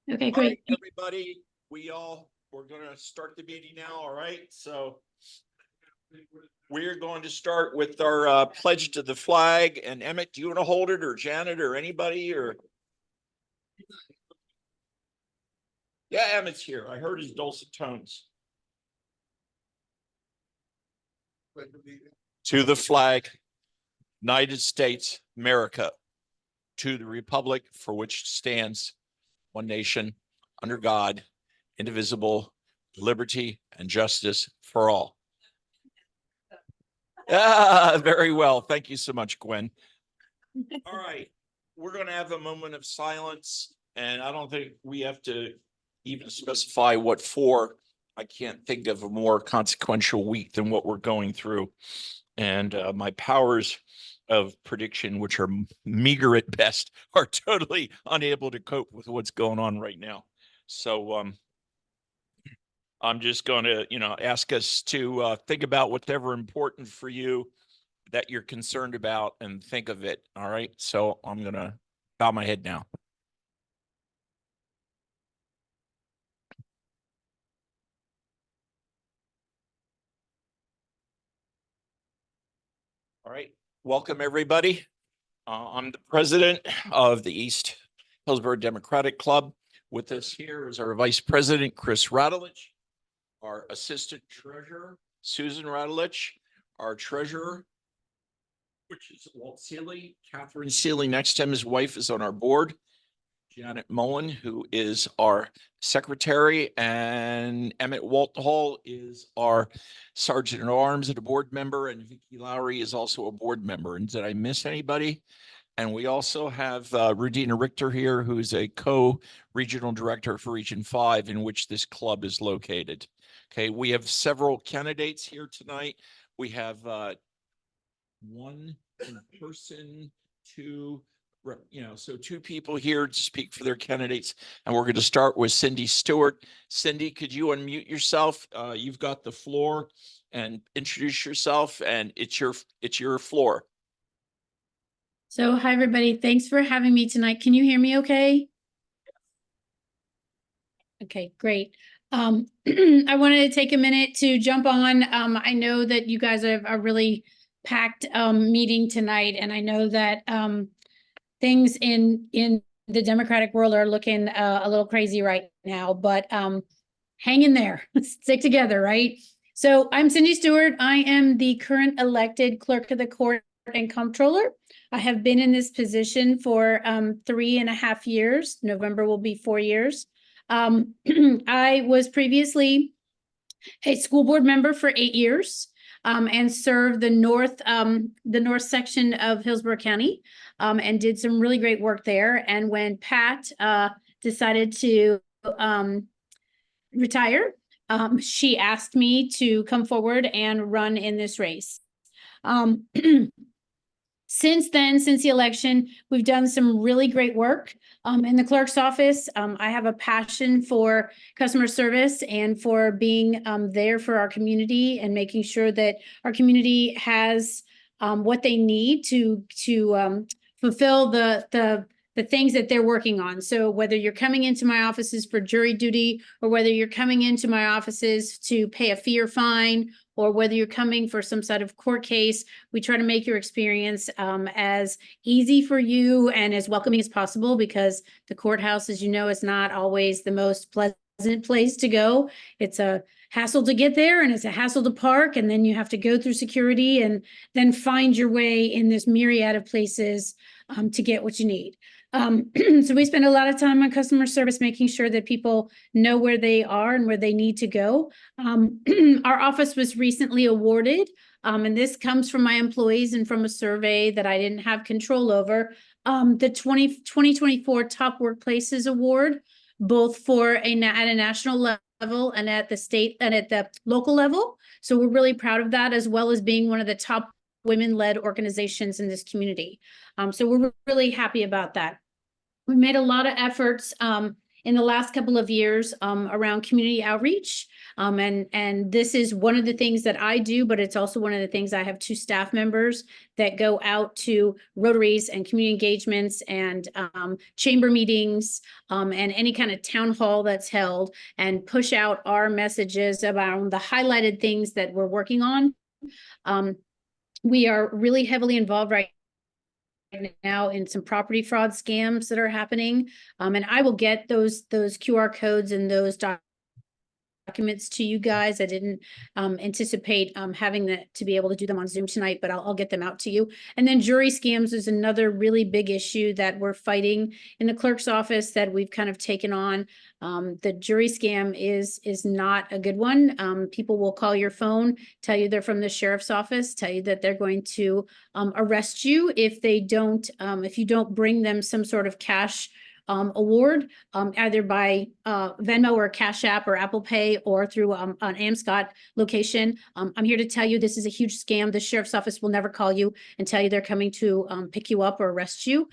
Okay, All great. right, everybody, we're going to start the meeting now. All right. So we're going to start with our pledge to the flag. And Emmett, do you want to hold it, or Janet, or anybody, or? Yeah, Emmett's here. I heard his dulcet tones. To the flag, United States, America, to the republic for which it stands, one nation, under God, indivisible, liberty and justice for all. Very well. Thank you so much, Gwen. All right. We're going to have a moment of silence, and I don't think we have to even specify what for. I can't think of a more consequential week than what we're going through. And my powers of prediction, which are meager at best, are totally unable to cope with what's going on right now. So I'm just going to, ask us to think about whatever important for you that you're concerned about and think of it. All right. So I'm going to bow my head now. All right. Welcome, everybody. I'm the president of the East Hillsborough Democratic Club. With us here is our vice president, Chris Radulich, our assistant treasurer, Susan Radulich, our treasurer, which is Walt Seeley. Catherine Seeley, next to him, his wife, is on our board. Janet Mullen, who is our secretary, and Emmett Walthall is our sergeant at arms and a board member, and Vicki Lowry is also a board member. And did I miss anybody? And we also have Rudina Richter here, who's a co-regional director for Region 5, in which this club is located. Okay, we have several candidates here tonight. We have one in person, two, so two people here to speak for their candidates. And we're going to start with Cindy Stuart. Cindy, could you unmute yourself? You've got the floor, and introduce yourself, and it's your floor. So, hi, everybody. Thanks for having me tonight. Can you hear me okay? Okay, great. I wanted to take a minute to jump on. I know that you guys have a really packed meeting tonight, and I know that things in the Democratic world are looking a little crazy right now, but hang in there. Stick together, right? So I'm Cindy Stewart. I am the current elected clerk of the court and comptroller. I have been in this position for 3.5 years. November will be 4 years. I was previously a school board member for 8 years and served the north section of Hillsborough County and did some really great work there. And when Pat decided to retire, she asked me to come forward and run in this race. Since then, since the election, we've done some really great work in the clerk's office. I have a passion for customer service and for being there for our community and making sure that our community has what they need to fulfill the things that they're working on. So whether you're coming into my offices for jury duty, or whether you're coming into my offices to pay a fee or fine, or whether you're coming for some sort of court case, we try to make your experience as easy for you and as welcoming as possible, because the courthouse, as you know, is not always the most pleasant place to go. It's a hassle to get there, and it's a hassle to park, and then you have to go through security and then find your way in this myriad of places to get what you need. So we spend a lot of time on customer service, making sure that people know where they are and where they need to go. Our office was recently awarded, and this comes from my employees and from a survey that I didn't have control over, the 2024 Top Workplaces Award, both for at a national level and at the state and at the local level. So we're really proud of that, as well as being one of the top women-led organizations in this community. So we're really happy about that. We made a lot of efforts in the last couple of years around community outreach. And this is one of the things that I do, but it's also one of the things I have 2 staff members that go out to rotaries and community engagements and chamber meetings and any kind of town hall that's held and push out our messages about the highlighted things that we're working on. We are really heavily involved right now in some property fraud scams that are happening. And I will get those QR codes and those documents to you guys. I didn't anticipate having to be able to do them on Zoom tonight, but I'll get them out to you. And then jury scams is another really big issue that we're fighting in the clerk's office that we've kind of taken on. The jury scam is not a good one. People will call your phone, tell you they're from the sheriff's office, tell you that they're going to arrest you if they don't, if you don't bring them some sort of cash award, either by Venmo or Cash App or Apple Pay or through an Amscot location. I'm here to tell you this is a huge scam. The sheriff's office will never call you and tell you they're coming to pick you up or arrest you.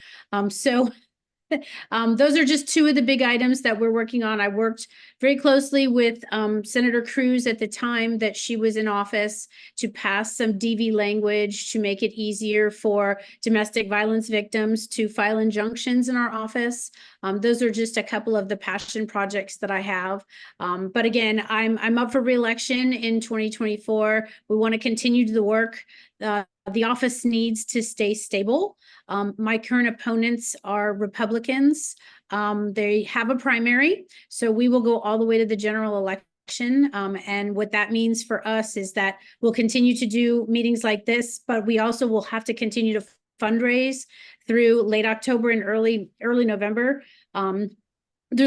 Those are just 2 of the big items that we're working on. I worked very closely with Senator Cruz at the time that she was in office to pass some DV language to make it easier for domestic violence victims to file injunctions in our office. Those are just a couple of the passion projects that I have. But again, I'm up for re-election in 2024. We want to continue the work. The office needs to stay stable. My current opponents are Republicans. They have a primary, so we will go all the way to the general election. And what that means for us is that we'll continue to do meetings like this, but we also will have to continue to fundraise through late October and early November, through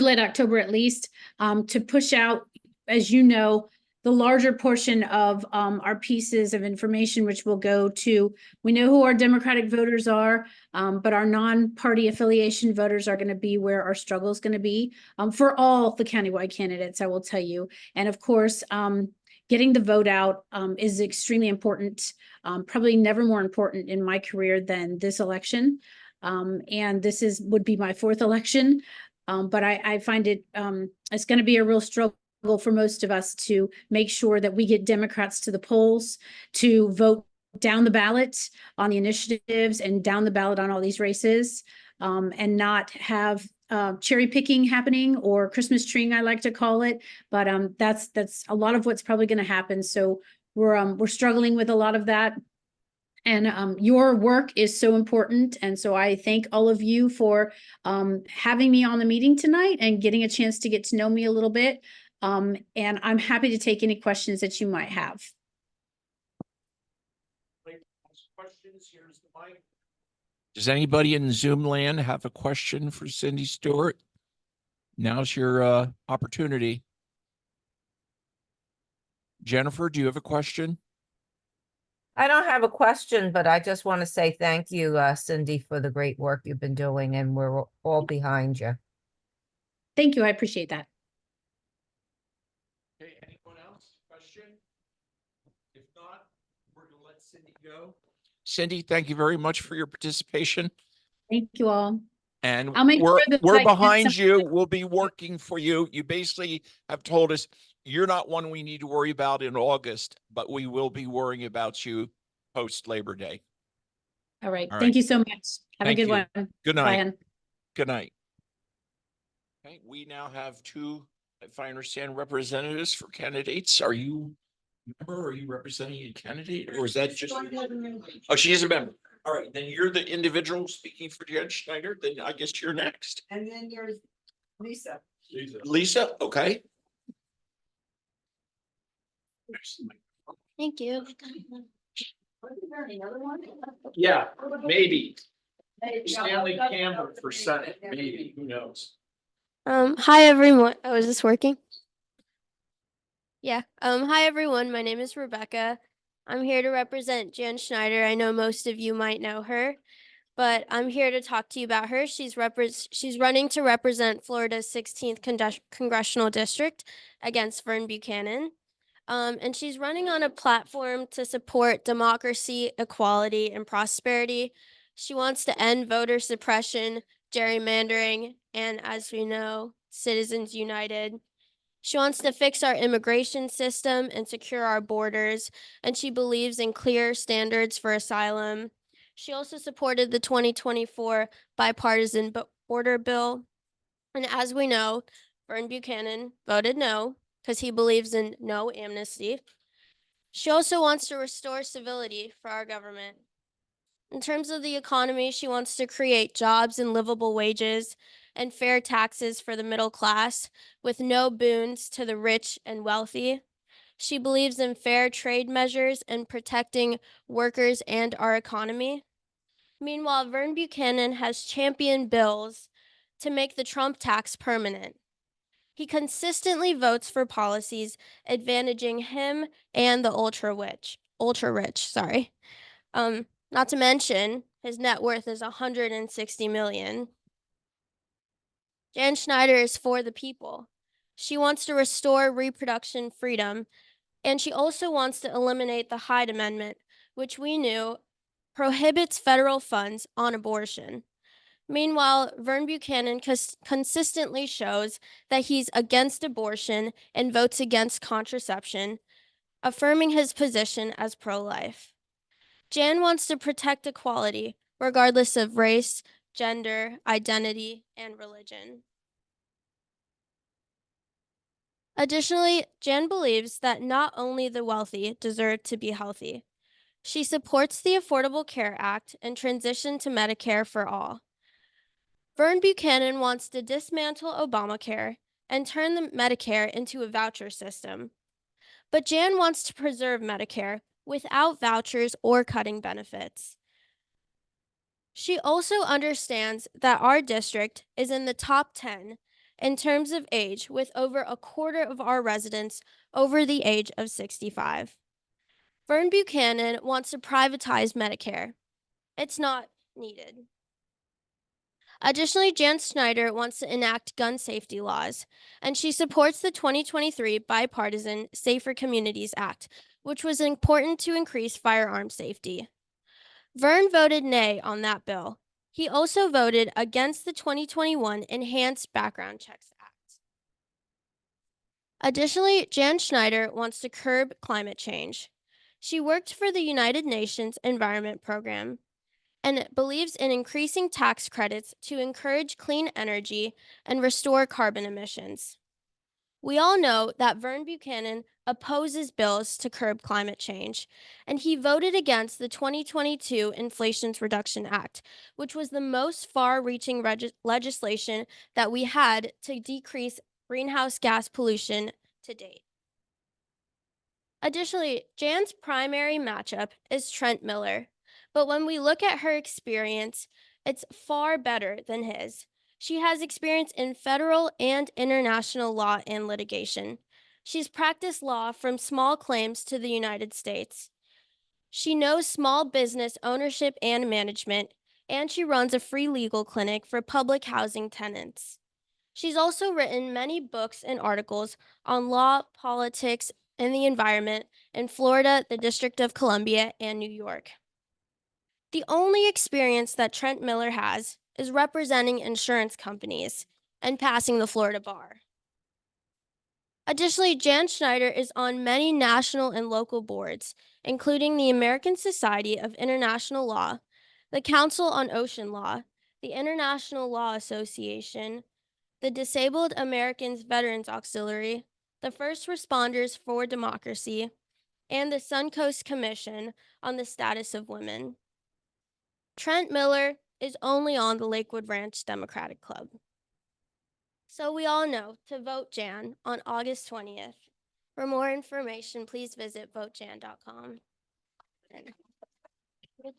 late October at least, to push out, as you know, the larger portion of our pieces of information, which will go to, we know who our Democratic voters are, but our non-party affiliation voters are going to be where our struggle is going to be for all the countywide candidates, I will tell you. And of course, getting the vote out is extremely important, probably never more important in my career than this election. And this would be my 4th election. But I find it's going to be a real struggle for most of us to make sure that we get Democrats to the polls to vote down the ballot on the initiatives and down the ballot on all these races, and not have cherry picking happening or Christmas treeing, I like to call it. But that's a lot of what's probably going to happen. So we're struggling with a lot of that. And your work is so important. And so I thank all of you for having me on the meeting tonight and getting a chance to get to know me a little bit. And I'm happy to take any questions that you might have. Does anybody in Zoom land have a question for Cindy Stuart? Now's your opportunity. Jennifer, do you have a question? I don't have a question, but I just want to say thank you, Cindy, for the great work you've been doing, and we're all behind you. Thank you. I appreciate that. Okay, anyone else? Question? If not, we're going to let Cindy go. Cindy, thank you very much for your participation. Thank you all. And I'll make sure that we're I get behind some- you. We'll be working for you. You basically have told us you're not one we need to worry about in August, but we will be worrying about you post Labor Day. All right. All Thank right. you so much. Have Thank a good you. one. Good Bye, night. hon. Good night. Okay, we now have 2, if I understand, representatives for candidates. Are you a member? Are you representing a candidate, or is that just? Oh, she is a member. All right, then you're the individual speaking for Jen Schneider. Then I guess you're next. And then there's Lisa. Lisa, okay. Thank you. Yeah, maybe. Stanley Campbell for Senate, maybe, who knows? Hi everyone. Oh, is this working? Yeah. Hi everyone. My name is Rebecca. I'm here to represent Jan Schneider. I know most of you might know her, but I'm here to talk to you about her. She's running to represent Florida's 16th congressional district against Vern Buchanan. And she's running on a platform to support democracy, equality, and prosperity. She wants to end voter suppression, gerrymandering, and as we know, Citizens United. She wants to fix our immigration system and secure our borders, and she believes in clear standards for asylum. She also supported the 2024 bipartisan border bill. And as we know, Vern Buchanan voted no because he believes in no amnesty. She also wants to restore civility for our government. In terms of the economy, she wants to create jobs and livable wages and fair taxes for the middle class with no boons to the rich and wealthy. She believes in fair trade measures and protecting workers and our economy. Meanwhile, Vern Buchanan has championed bills to make the Trump tax permanent. He consistently votes for policies advantaging him and the ultra rich, sorry. Not to mention his net worth is 160 million. Jan Schneider is for the people. She wants to restore reproduction freedom, and she also wants to eliminate the Hyde Amendment, which we knew prohibits federal funds on abortion. Meanwhile, Vern Buchanan consistently shows that he's against abortion and votes against contraception, affirming his position as pro-life. Jan wants to protect equality, regardless of race, gender, identity, and religion. Additionally, Jan believes that not only the wealthy deserve to be healthy. She supports the Affordable Care Act and transition to Medicare for all. Vern Buchanan wants to dismantle Obamacare and turn the Medicare into a voucher system. But Jan wants to preserve Medicare without vouchers or cutting benefits. She also understands that our district is in the top 10 in terms of age, with over a quarter of our residents over the age of 65. Vern Buchanan wants to privatize Medicare. It's not needed. Additionally, Jan Schneider wants to enact gun safety laws, and she supports the 2023 bipartisan Safer Communities Act, which was important to increase firearm safety. Vern voted nay on that bill. He also voted against the 2021 Enhanced Background Checks Act. Additionally, Jan Schneider wants to curb climate change. She worked for the United Nations Environment Program and believes in increasing tax credits to encourage clean energy and restore carbon emissions. We all know that Vern Buchanan opposes bills to curb climate change, and he voted against the 2022 Inflation Reduction Act, which was the most far-reaching legislation that we had to decrease greenhouse gas pollution to date. Additionally, Jan's primary matchup is Trent Miller, but when we look at her experience, it's far better than his. She has experience in federal and international law and litigation. She's practiced law from small claims to the United States. She knows small business ownership and management, and she runs a free legal clinic for public housing tenants. She's also written many books and articles on law, politics, and the environment in Florida, the District of Columbia, and New York. The only experience that Trent Miller has is representing insurance companies and passing the Florida bar. Additionally, Jan Schneider is on many national and local boards, including the American Society of International Law, the Council on Ocean Law, the International Law Association, the Disabled Americans Veterans Auxiliary, the First Responders for Democracy, and the Suncoast Commission on the Status of Women. Trent Miller is only on the Lakewood Ranch Democratic Club. So we all know to vote Jan on August 20th. For more information, please visit votejan.com. Thank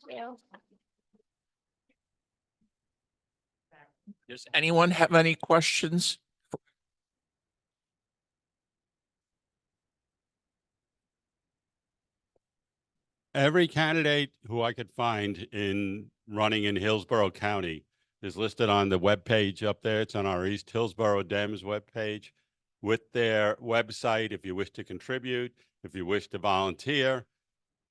you. Does anyone have any questions? Every candidate who I could find in running in Hillsborough County is listed on the webpage up there. It's on our East Hillsborough Dems webpage with their website. If you wish to contribute, if you wish to volunteer,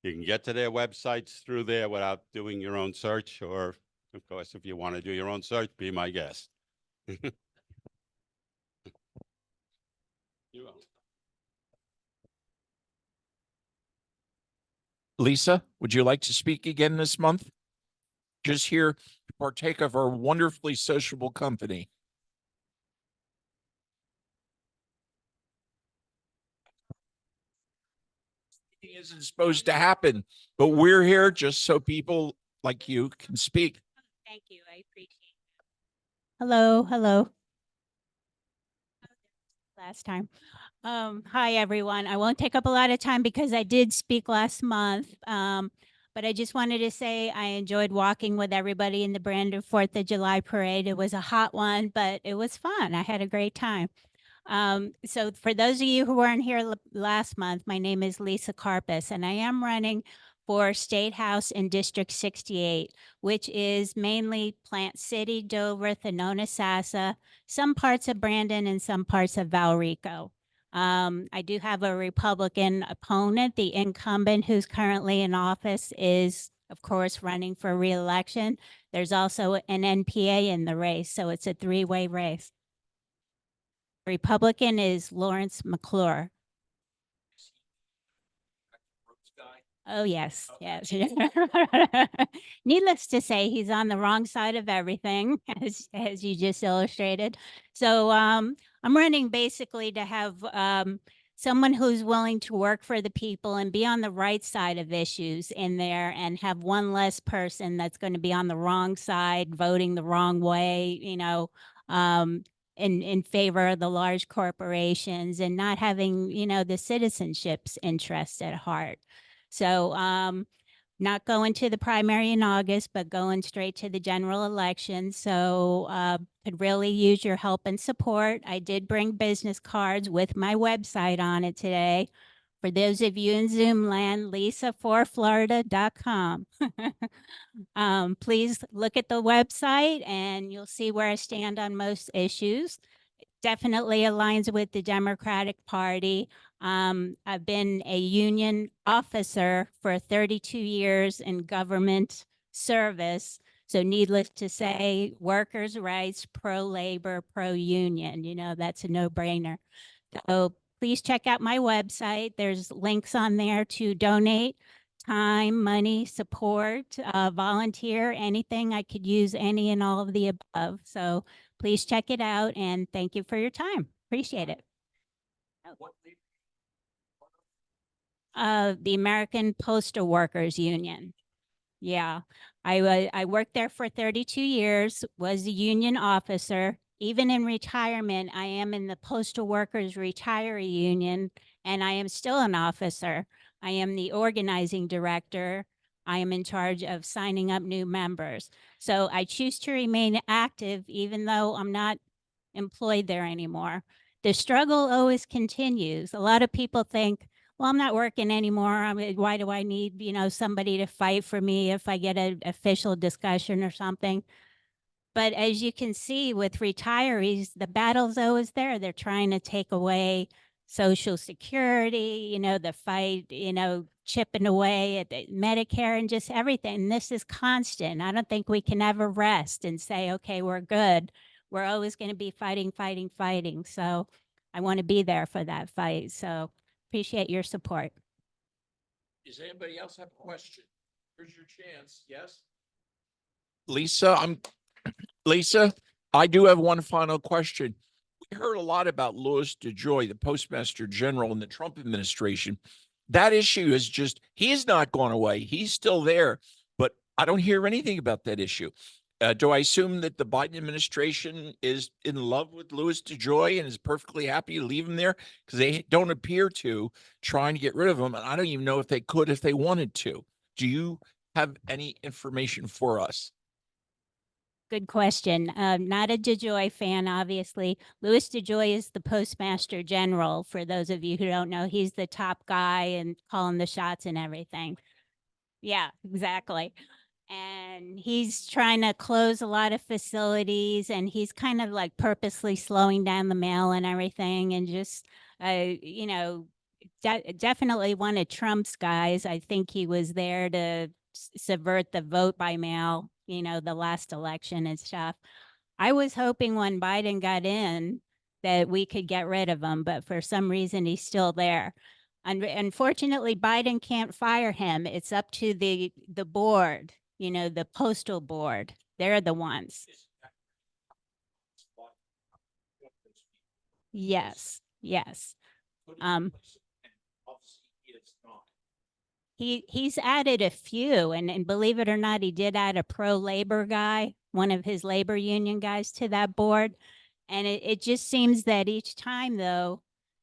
you can get to their websites through there without doing your own search, or of course, if you want to do your own search, be my guest. Lisa, would you like to speak again this month? Just here to partake of our wonderfully sociable company. It isn't supposed to happen, but we're here just so people like you can speak. Thank you. I appreciate it. Hello, hello. Last time. Hi, everyone. I won't take up a lot of time because I did speak last month. But I just wanted to say I enjoyed walking with everybody in the Brandon 4th of July parade. It was a hot one, but it was fun. I had a great time. So for those of you who weren't here last month, my name is Lisa Carpus, and I am running for State House in District 68, which is mainly Plant City, Dover, Thanona-Sassa, some parts of Brandon, and some parts of Valrico. I do have a Republican opponent. The incumbent who's currently in office is, of course, running for re-election. There's also an NPA in the race, so it's a three-way race. Republican is Lawrence McClure. Oh, yes, yes. Needless to say, he's on the wrong side of everything, as you just illustrated. So I'm running basically to have someone who's willing to work for the people and be on the right side of issues in there, and have one less person that's going to be on the wrong side, voting the wrong way, you know, in favor of the large corporations, and not having, you know, the citizenship's interests at heart. So not going to the primary in August, but going straight to the general election. So could really use your help and support. I did bring business cards with my website on it today. For those of you in Zoom land, lisa4florida.com. Please look at the website and you'll see where I stand on most issues. Definitely aligns with the Democratic Party. I've been a union officer for 32 years in government service. So needless to say, workers' rights, pro-labor, pro-union, you know, that's a no-brainer. So please check out my website. There's links on there to donate time, money, support, volunteer, anything. I could use any and all of the above. So please check it out, and thank you for your time. Appreciate it. The American Postal Workers Union. Yeah, I worked there for 32 years, was a union officer. Even in retirement, I am in the Postal Workers Retiree Union, and I am still an officer. I am the organizing director. I am in charge of signing up new members. So I choose to remain active even though I'm not employed there anymore. The struggle always continues. A lot of people think, well, I'm not working anymore. I mean, why do I need, you know, somebody to fight for me if I get an official discussion or something? But as you can see with retirees, the battle's always there. They're trying to take away Social Security, you know, the fight, you know, chipping away at the Medicare and just everything. And this is constant. I don't think we can ever rest and say, okay, we're good. We're always going to be fighting, fighting, fighting. So I want to be there for that fight. So appreciate your support. Does anybody else have a question? Here's your chance. Yes. Lisa, I do have one final question. We heard a lot about Louis DeJoy, the Postmaster General in the Trump administration. That issue is just, he has not gone away. He's still there, but I don't hear anything about that issue. Do I assume that the Biden administration is in love with Louis DeJoy and is perfectly happy to leave him there? Because they don't appear to trying to get rid of him. And I don't even know if they could if they wanted to. Do you have any information for us? Good question. Not a DeJoy fan, obviously. Louis DeJoy is the Postmaster General. For those of you who don't know, he's the top guy and calling the shots and everything. Yeah, exactly. And he's trying to close a lot of facilities, and he's kind of like purposely slowing down the mail and everything, and just, you know, definitely one of Trump's guys. I think he was there to subvert the vote by mail, you know, the last election and stuff. I was hoping when Biden got in that we could get rid of him, but for some reason he's still there. Unfortunately, Biden can't fire him. It's up to the board, you know, the postal board. They're the ones. Yes, yes. He's added a few, and believe it or not, he did add a pro-labor guy, one of his labor union guys to that board. And it just seems that each time, though,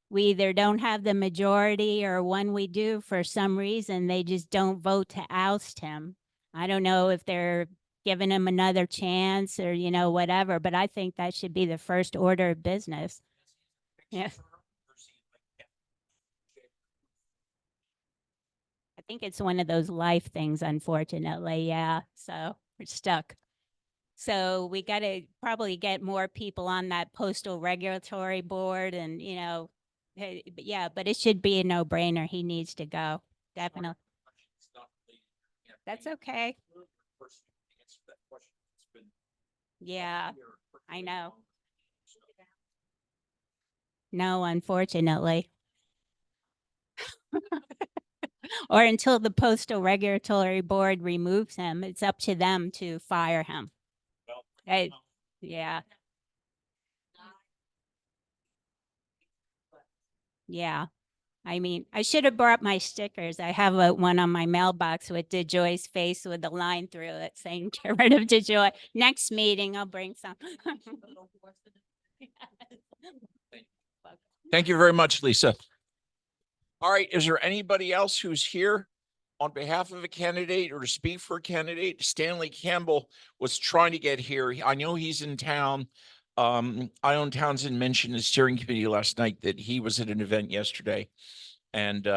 we either don't have the majority, or when we do, for some reason, they just don't vote to oust him. I don't know if they're giving him another chance or, you know, whatever, but I think that should be the first order of business. Yeah. I think it's one of those life things, unfortunately. Yeah. So we're stuck. So we got to probably get more people on that postal regulatory board, and, you know, but yeah, but it should be a no-brainer. He needs to go. Definitely. That's okay. Yeah, I know. No, unfortunately. Or until the postal regulatory board removes him, it's up to them to fire him. Yeah. Yeah. I mean, I should have brought my stickers. I have one on my mailbox with DeJoy's face with a line through it saying, get rid of DeJoy. Next meeting, I'll bring some. Thank you very much, Lisa. All right, is there anybody else who's here on behalf of a candidate or to speak for a candidate? Stanley Campbell was trying to get here. I know he's in town. Ione Townsend mentioned the steering committee last night that he was at an event yesterday. And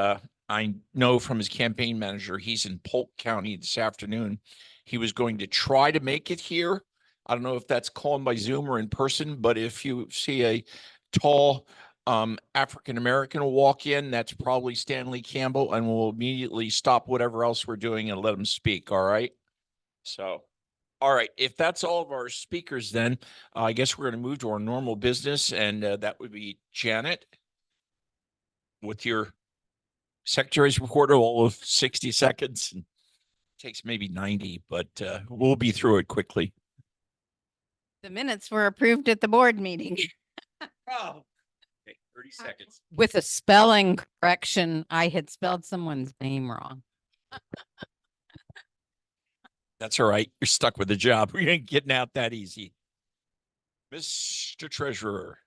I know from his campaign manager, he's in Polk County this afternoon. He was going to try to make it here. I don't know if that's called by Zoom or in person, but if you see a tall African-American walk in, that's probably Stanley Campbell, and we'll immediately stop whatever else we're doing and let him speak. All right. So, all right. If that's all of our speakers, then I guess we're going to move to our normal business, and that would be Janet with your secretary's report, all of 60 seconds. And takes maybe 90, but we'll be through it quickly. The minutes were approved at the board meeting. Oh, okay, 30 seconds. With a spelling correction, I had spelled someone's name wrong. That's all right. You're stuck with the job. We ain't getting out that easy. Mr. Treasurer.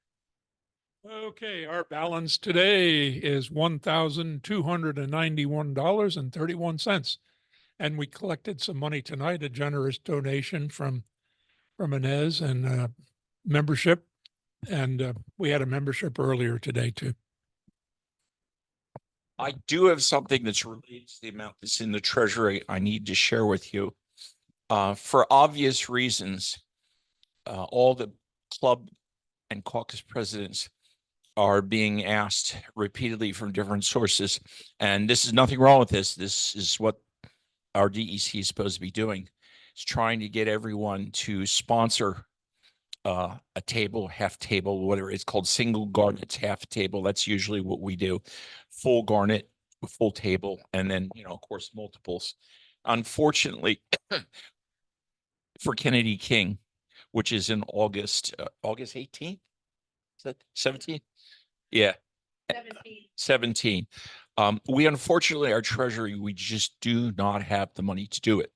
Okay, our balance today is $1,291.31. And we collected some money tonight, a generous donation from Inez and membership. And we had a membership earlier today too. I do have something that's related to the amount that's in the treasury I need to share with you. For obvious reasons, all the club and caucus presidents are being asked repeatedly from different sources. And this is nothing wrong with this. This is what our DEC is supposed to be doing. It's trying to get everyone to sponsor a table, half table, whatever it's called, single garnets, half table. That's usually what we do. Full garnet, full table, and then, you know, of course, multiples. Unfortunately, for Kennedy King, which is in August 18th, is that 17th? Yeah. 17. We unfortunately, our treasury, we just do not have the money to do it.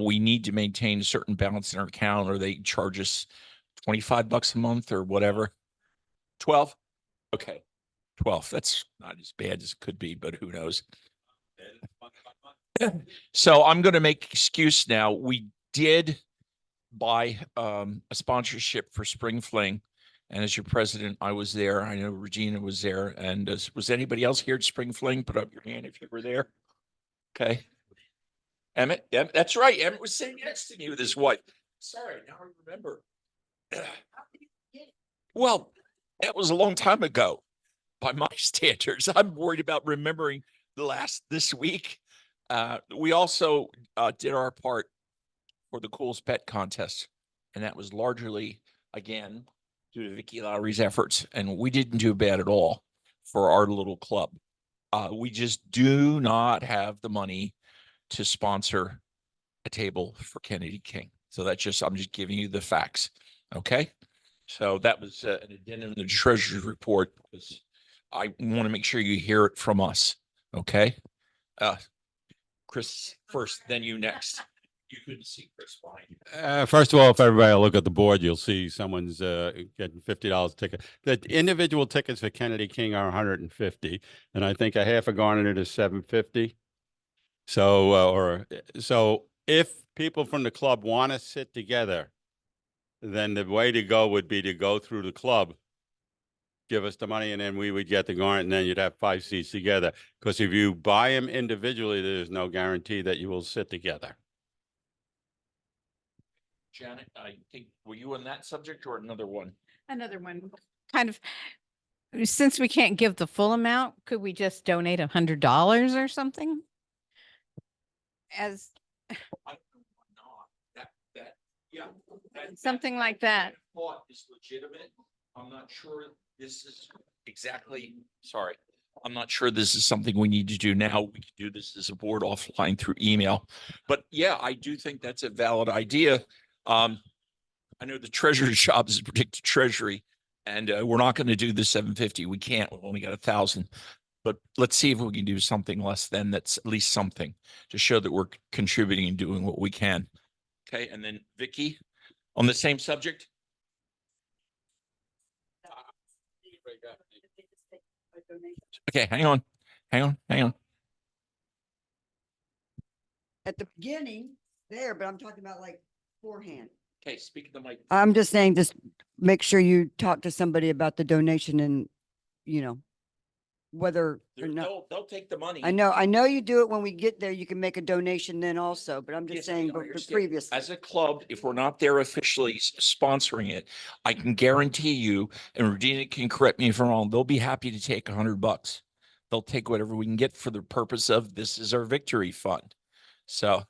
We need to maintain a certain balance in our account, or they charge us $25 a month or whatever. 12? Okay. 12. That's not as bad as it could be, but who knows? So I'm going to make excuse now. We did buy a sponsorship for Spring Fling. And as your president, I was there. I know Regina was there. And was anybody else here at Spring Fling? Put up your hand if you were there. Okay. Emmett, that's right. Emmett was sitting next to me with his wife. Sorry, now I remember. Well, that was a long time ago by my standards. I'm worried about remembering this week. We also did our part for the Coolest Pet contest. And that was largely, again, due to Vicky Lowry's efforts, and we didn't do bad at all for our little club. We just do not have the money to sponsor a table for Kennedy King. So that's just, I'm just giving you the facts. Okay. So that was an addendum in the treasurer's report, because I want to make sure you hear it from us. Okay. Chris first, then you next. You couldn't see Chris fine. First of all, if everybody will look at the board, you'll see someone's getting $50 ticket. The individual tickets for Kennedy King are 150, and I think a half a garnet is 750. So, so if people from the club want to sit together, then the way to go would be to go through the club, give us the money, and then we would get the garnet, and then you'd have 5 seats together. Because if you buy them individually, there's no guarantee that you will sit together. Janet, I think, were you on that subject or another one? Another one. Kind of, since we can't give the full amount, could we just donate $100 or something? As I don't know why not. Yeah. something like that. Thought is legitimate. I'm not sure this is exactly, sorry. I'm not sure this is something we need to do now. We can do this as a board offline through email. But yeah, I do think that's a valid idea. I know the treasurer's job is to predict the treasury, and we're not going to do the 750. We can't. We've only got 1,000. But let's see if we can do something less than that's at least something to show that we're contributing and doing what we can. Okay, and then Vicky, on the same subject. Okay, hang on. At the beginning there, but I'm talking about like beforehand. Okay, speak to the mic. I'm just saying, just make sure you talk to somebody about the donation and, you know, whether or not. They'll take the money. I know you do it when we get there. You can make a donation then also, but I'm just Yes, saying, I but understand. previously. As a club, if we're not there officially sponsoring it, I can guarantee you, and Regina can correct me if I'm wrong, they'll be happy to take $100. They'll take whatever we can get for the purpose of this is our victory fund. So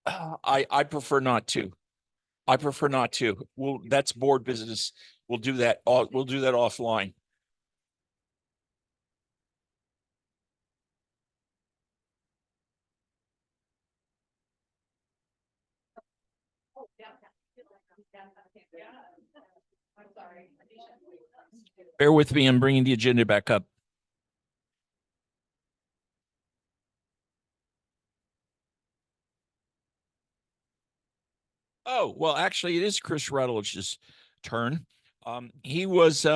I prefer not to. Well, that's board business. We'll do that. We'll do that offline. Bear with me. I'm bringing the agenda back up. Oh, well, actually, it is Chris Rutledge's turn. He was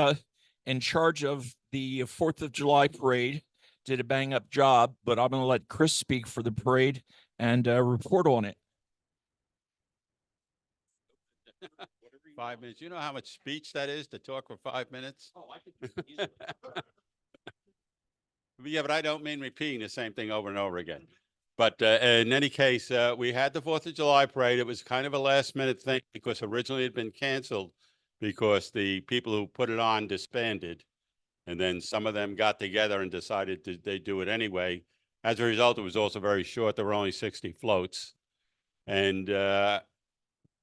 in charge of the 4th of July parade, did a bang up job, but I'm going to let Chris speak for the parade and report on it. 5 minutes. You know how much speech that is to talk for 5 minutes? Oh, I could. Yeah, but I don't mean repeating the same thing over and over again. But in any case, we had the 4th of July parade. It was kind of a last minute thing because originally it had been canceled because the people who put it on disbanded. And then some of them got together and decided they'd do it anyway. As a result, it was also very short. There were only 60 floats. And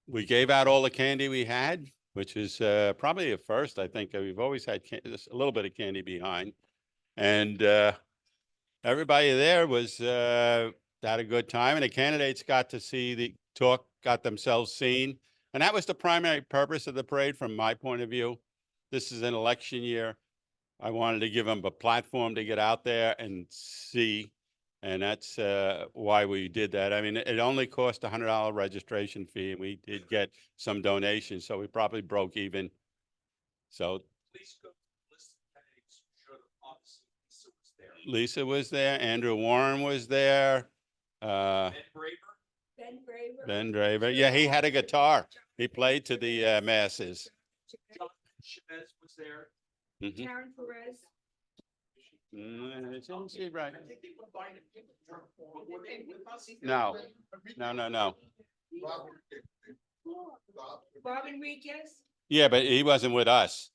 we gave out all the candy we had, which is probably a first. I think we've always had just a little bit of candy behind. And everybody there was had a good time, and the candidates got to see the talk, got themselves seen. And that was the primary purpose of the parade from my point of view. This is an election year. I wanted to give them a platform to get out there and see. And that's why we did that. I mean, it only cost a $100 registration fee, and we did get some donations, so we probably broke even. So Please go to the list of candidates who showed up. Obviously, Lisa was there. Lisa was there, Andrew Warren was there. Ben Braver. Ben Draver. Yeah, he had a guitar. He played to the masses. John Chavez was there. Mhm. Karen Perez. Isn't she right? I think they combined it. Were they with us? No. Bob Enriquez. Yeah, but he wasn't with us.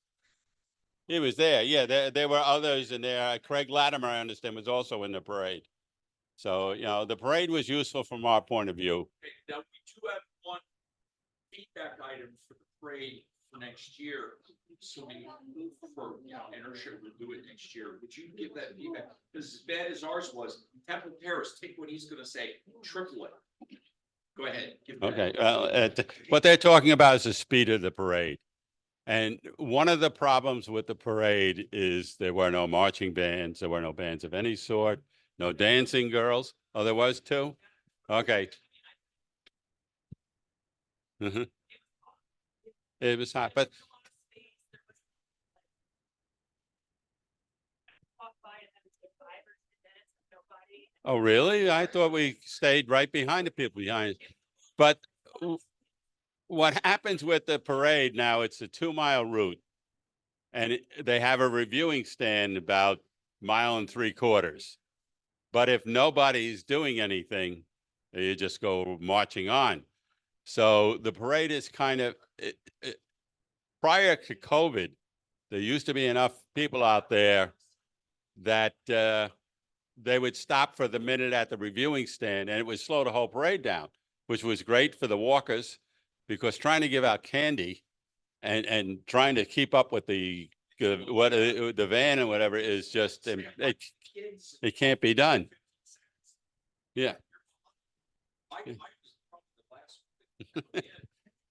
He was there. Yeah, there were others in there. Craig Latimer, I understand, was also in the parade. So, you know, the parade was useful from our point of view. Okay, now we do have one feedback item for the parade for next year. Assuming for, ownership will do it next year. Would you give that feedback? Because as bad as ours was, Temple Terrace, take what he's gonna say, triple it. Go ahead. Give that. Okay, what they're talking about is the speed of the parade. And one of the problems with the parade is there were no marching bands, there were no bands of any sort, no dancing girls. Oh, there was too? Okay. Mhm. It was hot, but oh, really? I thought we stayed right behind the people behind. But what happens with the parade now, it's a 2-mile route. And they have a reviewing stand about 1.75 miles. But if nobody's doing anything, you just go marching on. So the parade is kind of, prior to COVID, there used to be enough people out there that they would stop for the minute at the reviewing stand and it would slow the whole parade down, which was great for the walkers because trying to give out candy and trying to keep up with the van and whatever is just, it can't be done. Yeah.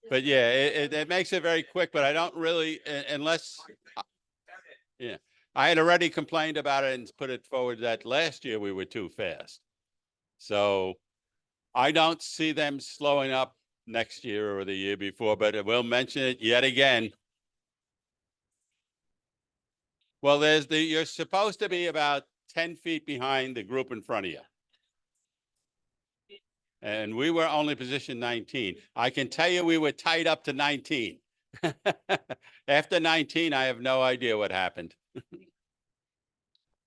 But yeah, it makes it very quick, but I don't really, unless, yeah, I had already complained about it and put it forward that last year we were too fast. So I don't see them slowing up next year or the year before, but we'll mention it yet again. Well, you're supposed to be about 10 feet behind the group in front of you. And we were only position 19. I can tell you we were tied up to 19. After 19, I have no idea what happened.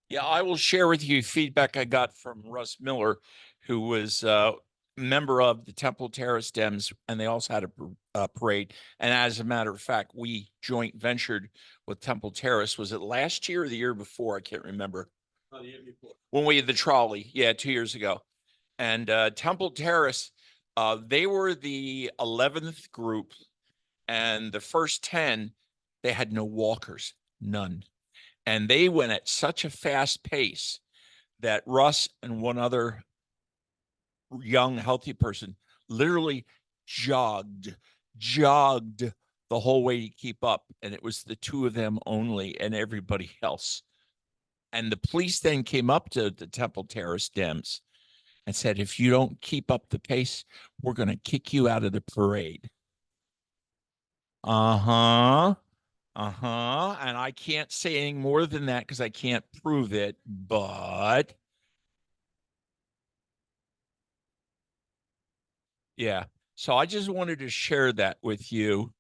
Yeah, I will share with you feedback I got from Russ Miller, who was a member of the Temple Terrace Dems, and they also had a parade. And as a matter of fact, we joint ventured with Temple Terrace. Was it last year or the year before? I can't remember. Oh, the year before. When we had the trolley. Yeah, 2 years ago. And Temple Terrace, they were the 11th group, and the first 10, they had no walkers, none. And they went at such a fast pace that Russ and one other young, healthy person literally jogged the whole way to keep up. And it was the two of them only and everybody else. And the police then came up to the Temple Terrace Dems and said, if you don't keep up the pace, we're going to kick you out of the parade. And I can't say anything more than that because I can't prove it, but yeah. So I just wanted to share that with you.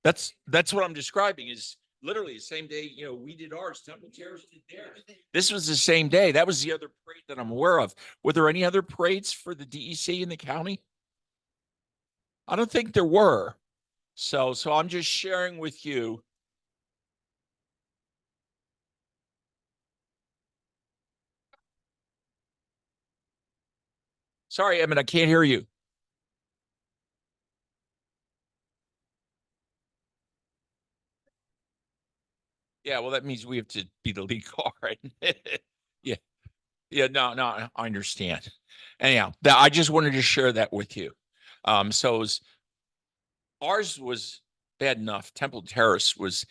That's what I'm describing is literally the same day, we did ours, Temple Terrace did theirs. This was the same day. That was the other parade that I'm aware of. Were there any other parades for the DEC in the county? I don't think there were. So I'm just sharing with you. Sorry, Emmett, I can't hear you. Yeah, well, that means we have to be the lead car. Right? Yeah. Yeah, no, I understand. Anyhow, I just wanted to share that with you. So ours was bad enough. Temple Terrace was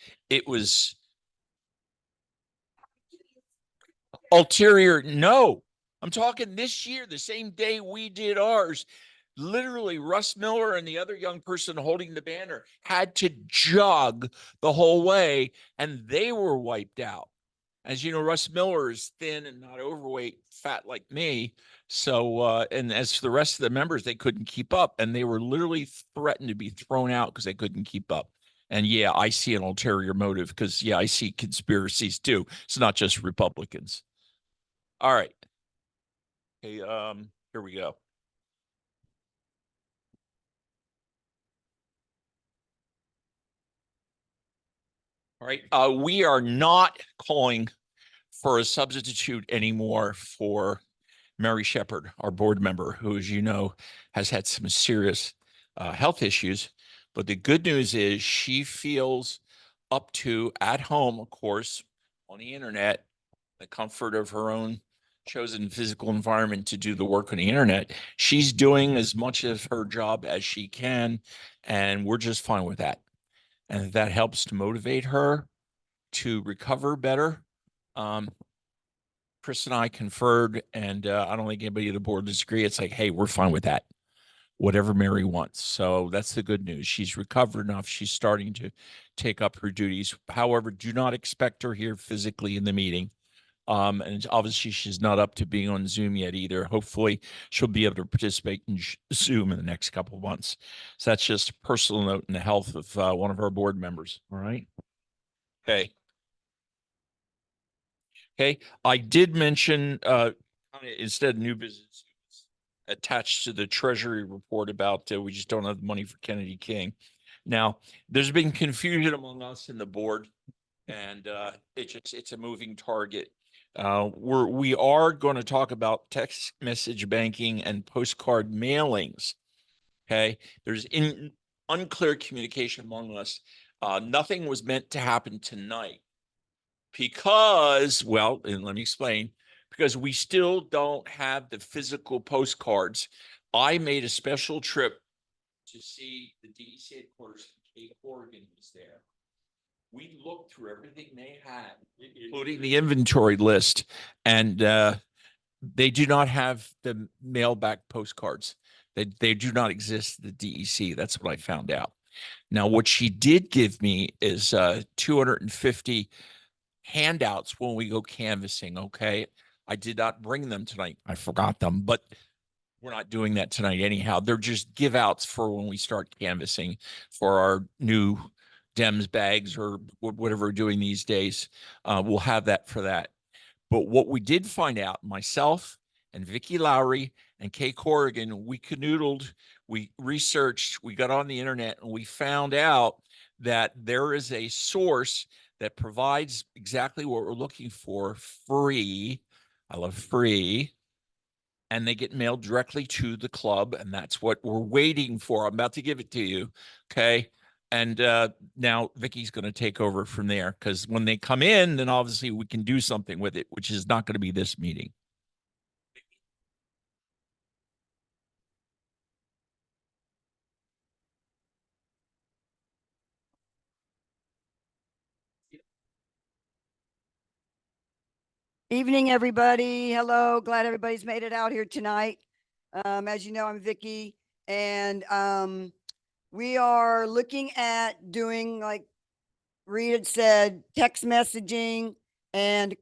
ulterior. No, I'm talking this year, the same day we did ours. Literally, Russ Miller and the other young person holding the banner had to jog the whole way, and they were wiped out. As you know, Russ Miller is thin and not overweight, fat like me. So, and as for the rest of the members, they couldn't keep up, and they were literally threatened to be thrown out because they couldn't keep up. And yeah, I see an ulterior motive because, yeah, I see conspiracies too. It's not just Republicans. All right. Okay, here we go. All right. We are not calling for a substitute anymore for Mary Shepherd, our board member, who, as you know, has had some serious health issues. But the good news is she feels up to at home, of course, on the internet, the comfort of her own chosen physical environment to do the work on the internet. She's doing as much of her job as she can, and we're just fine with that. And that helps to motivate her to recover better. Chris and I conferred, and I don't think anybody at the board disagree. It's like, hey, we're fine with that. Whatever Mary wants. So that's the good news. She's recovered enough. She's starting to take up her duties. However, do not expect her here physically in the meeting. And obviously she's not up to being on Zoom yet either. Hopefully she'll be able to participate in Zoom in the next couple of months. So that's just a personal note in the health of one of our board members. All right. Okay. Okay. I did mention instead of new business attached to the Treasury report about we just don't have the money for Kennedy King. Now, there's been confusion among us in the board, and it's a moving target. We are going to talk about text message banking and postcard mailings. Okay, there's unclear communication among us. Nothing was meant to happen tonight because, well, and let me explain. Because we still don't have the physical postcards. I made a special trip to see the DEC headquarters. Kate Corrigan was there. We looked through everything they had, including the inventory list, and they do not have the mailback postcards. They do not exist at the DEC. That's what I found out. Now, what she did give me is 250 handouts when we go canvassing. Okay. I did not bring them tonight. I forgot them, but we're not doing that tonight anyhow. They're just give outs for when we start canvassing for our new Dems bags or whatever we're doing these days. We'll have that for that. But what we did find out, myself and Vicki Lowry and Kay Corrigan, we canoodled, we researched, we got on the internet, and we found out that there is a source that provides exactly what we're looking for, free. I love free. And they get mailed directly to the club. And that's what we're waiting for. I'm about to give it to you. Okay. And now Vicky's going to take over from there, because when they come in, then obviously we can do something with it, which is not going to be this meeting. Evening, everybody. Hello. Glad everybody's made it out here tonight. As you know, I'm Vicky, and we are looking at doing, like Reed had said, text messaging and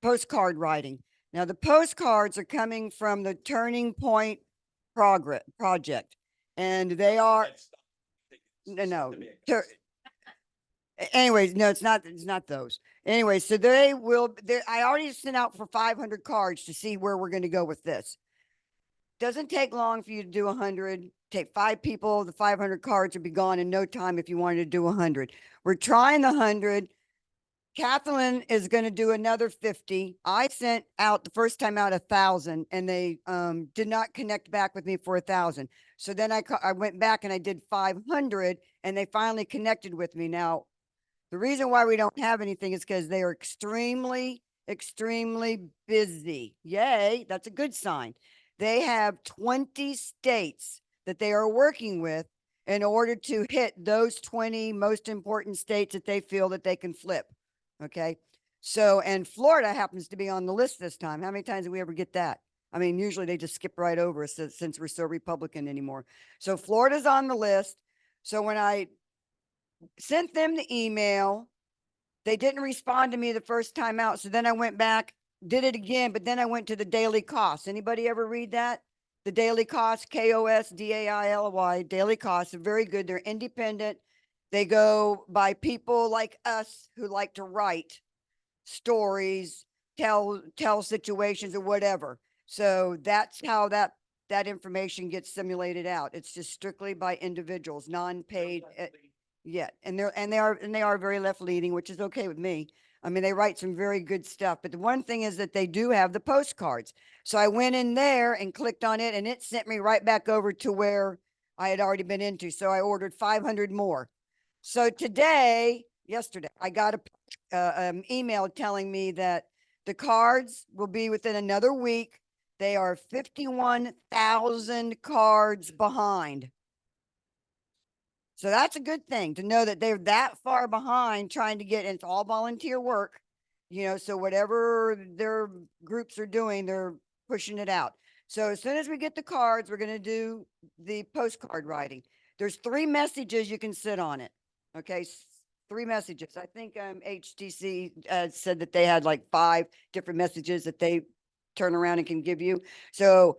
postcard writing. Now, the postcards are coming from the Turning Point project, and they are anyways, no, it's not those. Anyway, so I already sent out for 500 cards to see where we're going to go with this. Doesn't take long for you to do 100. Take 5 people, the 500 cards would be gone in no time if you wanted to do 100. We're trying the 100. Kathleen is going to do another 50. I sent out the first time out 1,000, and they did not connect back with me for 1,000. So then I went back and I did 500, and they finally connected with me. Now, the reason why we don't have anything is because they are extremely, extremely busy. Yay, that's a good sign. They have 20 states that they are working with in order to hit those 20 most important states that they feel that they can flip. Okay. So, and Florida happens to be on the list this time. How many times do we ever get that? I mean, usually they just skip right over us since we're so Republican anymore. So Florida's on the list. So when I sent them the email, they didn't respond to me the first time out. So then I went back, did it again, but then I went to the daily costs. Anybody ever read that? The daily costs, KOSDAILY, daily costs are very good. They're independent. They go by people like us who like to write stories, tell situations or whatever. So that's how that information gets simulated out. It's just strictly by individuals, non-paid. Yeah, and they are very left leaning, which is okay with me. I mean, they write some very good stuff, but the one thing is that they do have the postcards. So I went in there and clicked on it and it sent me right back over to where I had already been into. So I ordered 500 more. So yesterday, I got a email telling me that the cards will be within another week. They are 51,000 cards behind. So that's a good thing to know that they're that far behind trying to get, and it's all volunteer work, so whatever their groups are doing, they're pushing it out. So as soon as we get the cards, we're going to do the postcard writing. There's 3 messages you can sit on it. Okay. 3 messages. I think HDC said that they had like 5 different messages that they turn around and can give you. So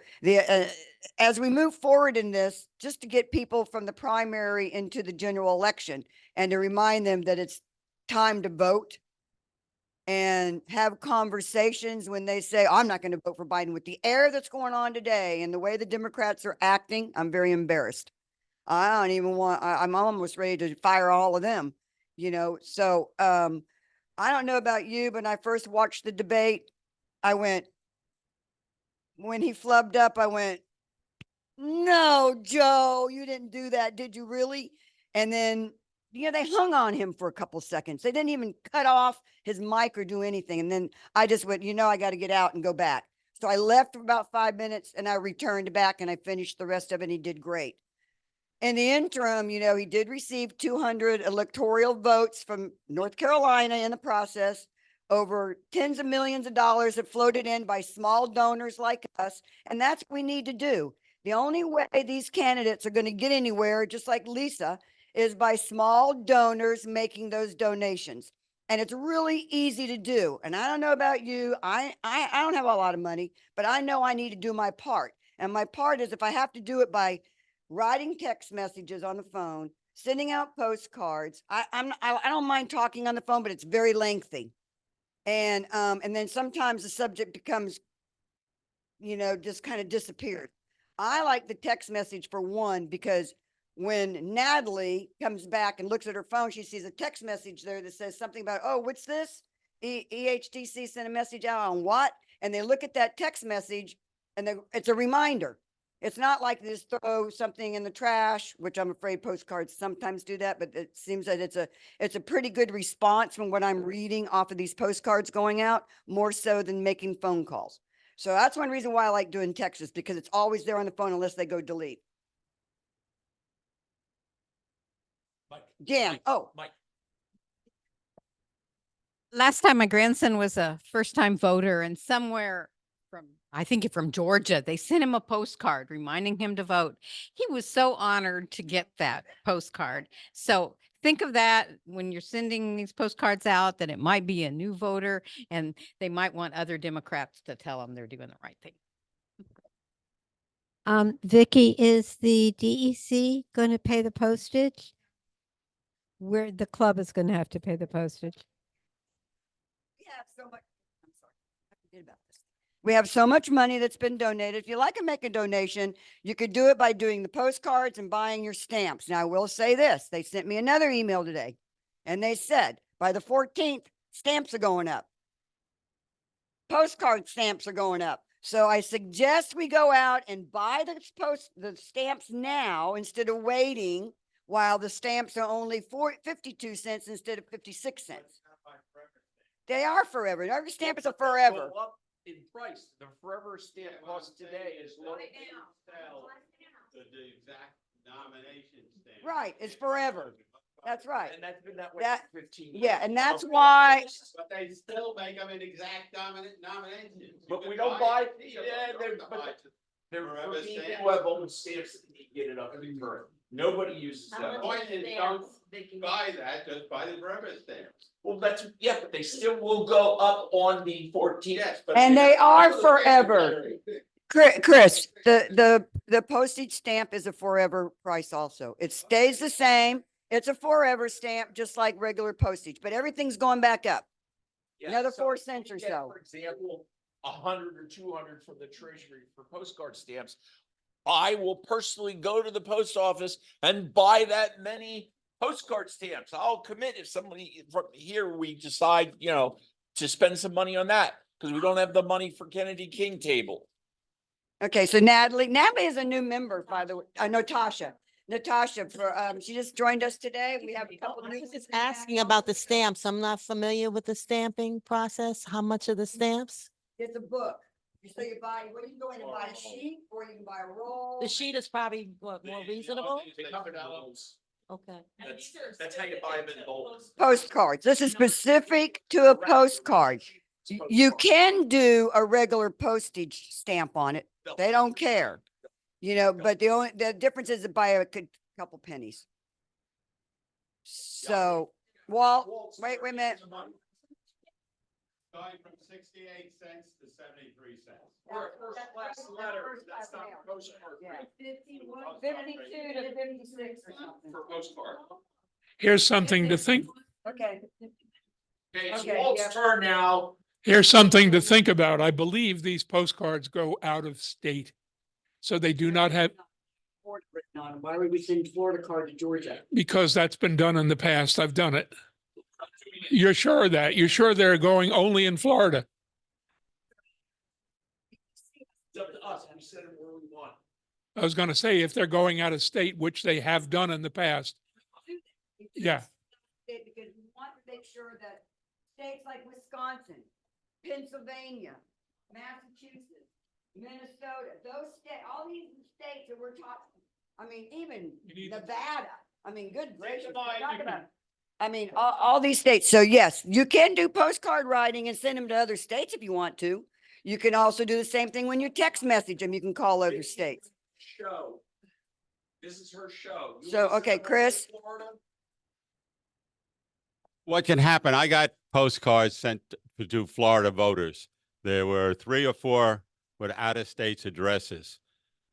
as we move forward in this, just to get people from the primary into the general election and to remind them that it's time to vote and have conversations when they say, I'm not going to vote for Biden. With the air that's going on today and the way the Democrats are acting, I'm very embarrassed. I don't even want, I'm almost ready to fire all of them, So I don't know about you, but when I first watched the debate, when he flubbed up, I went, no, Joe, you didn't do that. Did you really? And then, they hung on him for a couple seconds. They didn't even cut off his mic or do anything. And then I just went, I got to get out and go back. So I left for about 5 minutes and I returned back and I finished the rest of it. And he did great. In the interim, he did receive 200 electoral votes from North Carolina in the process. Over tens of millions of dollars that floated in by small donors like us. And that's what we need to do. The only way these candidates are going to get anywhere, just like Lisa, is by small donors making those donations. And it's really easy to do. And I don't know about you. I don't have a lot of money, but I know I need to do my part. And my part is if I have to do it by writing text messages on the phone, sending out postcards. I don't mind talking on the phone, but it's very lengthy. And then sometimes the subject becomes, just kind of disappeared. I like the text message for one, because when Natalie comes back and looks at her phone, she sees a text message there that says something about, oh, what's this? EHDC sent a message out on what? And they look at that text message and it's a reminder. It's not like they just throw something in the trash, which I'm afraid postcards sometimes do that, but it seems that it's a pretty good response from what I'm reading off of these postcards going out, more so than making phone calls. So that's one reason why I like doing texts, because it's always there on the phone unless they go delete. Dan, Mike. Last time my grandson was a first-time voter, and somewhere I think from Georgia, they sent him a postcard reminding him to vote. He was so honored to get that postcard. So think of that when you're sending these postcards out, that it might be a new voter and they might want other Democrats to tell them they're doing the right thing. Vicky, is the DEC going to pay the postage? Where the club is going to have to pay the postage? we have so much. I'm sorry, I forget about this. We have so much money that's been donated. If you like to make a donation, you could do it by doing the postcards and buying your stamps. Now, I will say this. They sent me another email today, and they said by the 14th, stamps are going up. Postcard stamps are going up. So I suggest we go out and buy the stamps now instead of waiting while the stamps are only 52 cents instead of 56 cents. They are forever. Every stamp is a forever. Go up in price. The forever stamp cost today is low. The exact nomination stamp. Right, it's forever. That's right. And that's been that way That- for 15 years. Yeah, and that's why. But they still make them an exact nominations. But we don't buy, there are Forever people stamp. who have own stamps that need to get it up in current. Nobody uses The that. point is, don't buy that, just buy the forever stamps. Well, but they still will go up on the 14th. Yes, but. And they are forever. Chris, the postage stamp is a forever price also. It stays the same. It's a forever stamp, just like regular postage, but everything's going back up. Yeah, Another so 4 if cents you or get, so. For example, 100 or 200 from the treasury for postcard stamps. I will personally go to the post office and buy that many postcard stamps. I'll commit if somebody from here, we decide, to spend some money on that because we don't have the money for Kennedy King table. Okay, so Natalie is a new member, by the way, Natasha, she just joined us today. We have a couple I new. was just asking about the stamps. I'm not familiar with the stamping process. How much are the stamps? It's a book. So you buy, what are you going to buy, a sheet or you can buy a roll? The sheet is probably what, more reasonable? Okay. That's how you buy them in bulk. Postcards. This is specific to a postcard. You can do a regular postage stamp on it. They don't care. But the difference is by a couple pennies. So, Walt, wait a minute. Going from 68 cents to 73 cents. For a first class letter, that's not a postcard. Yeah. 52 to 56 or something. For a postcard. Here's something to think, Okay. Okay, it's Okay, Walt's yeah. turn now. here's something to think about. I believe these postcards go out of state. So they do not have, Florida written on them. Why would we send Florida card to Georgia? because that's been done in the past. I've done it. You're sure of that? You're sure they're going only in Florida? It's up to us. We send them where we want. I was going to say if they're going out of state, which they have done in the past. Yeah. Because we want to make sure that states like Wisconsin, Pennsylvania, Massachusetts, Minnesota, those all these states that we're talking, I mean, even Nevada, I mean, good gracious. All these states. So yes, you can do postcard writing and send them to other states if you want to. You can also do the same thing when you text message them. You can call other states. Show. This is her show. You So, wanna okay, send them Chris. to Florida? What can happen? I got postcards sent to Florida voters. There were 3 or 4 with out-of-state addresses,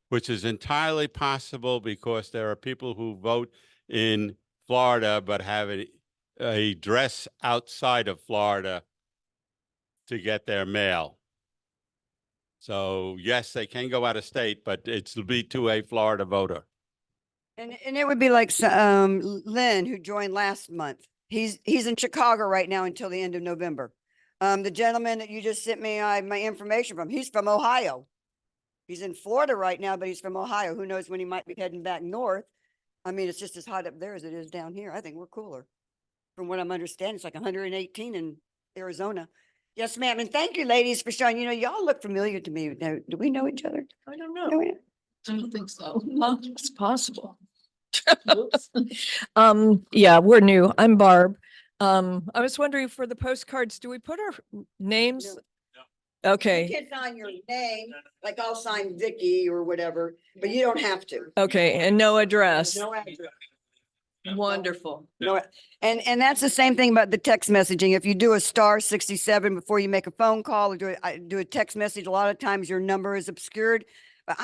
which is entirely possible because there are people who vote in Florida but have a address outside of Florida to get their mail. So yes, they can go out of state, but it'll be to a Florida voter. And it would be like Lynn, who joined last month. He's in Chicago right now until the end of November. The gentleman that you just sent me my information from, he's from Ohio. He's in Florida right now, but he's from Ohio. Who knows when he might be heading back north? I mean, it's just as hot up there as it is down here. I think we're cooler. From what I'm understanding, it's like 118 in Arizona. Yes, ma'am. And thank you, ladies, for showing. Y'all look familiar to me. Now, do we know each other? I don't No, know. we- I don't think so. Well, it's possible. Yeah, we're new. I'm Barb. I was wondering for the postcards, do we put our names? You Okay, can sign your name, like I'll sign Vicky or whatever, but you don't have to. okay, and no address. No address. Wonderful. No, and that's the same thing about the text messaging. If you do a *67 before you make a phone call or do a text message, a lot of times your number is obscured. But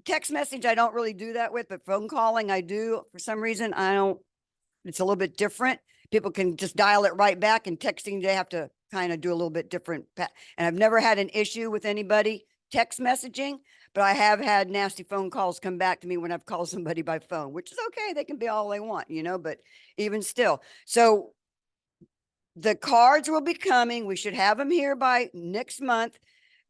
text message, I don't really do that with, but phone calling I do. For some reason, I don't, it's a little bit different. People can just dial it right back, and texting, they have to kind of do a little bit different. And I've never had an issue with anybody text messaging, but I have had nasty phone calls come back to me when I've called somebody by phone, which is okay. They can be all they want, but even still. So the cards will be coming. We should have them here by next month.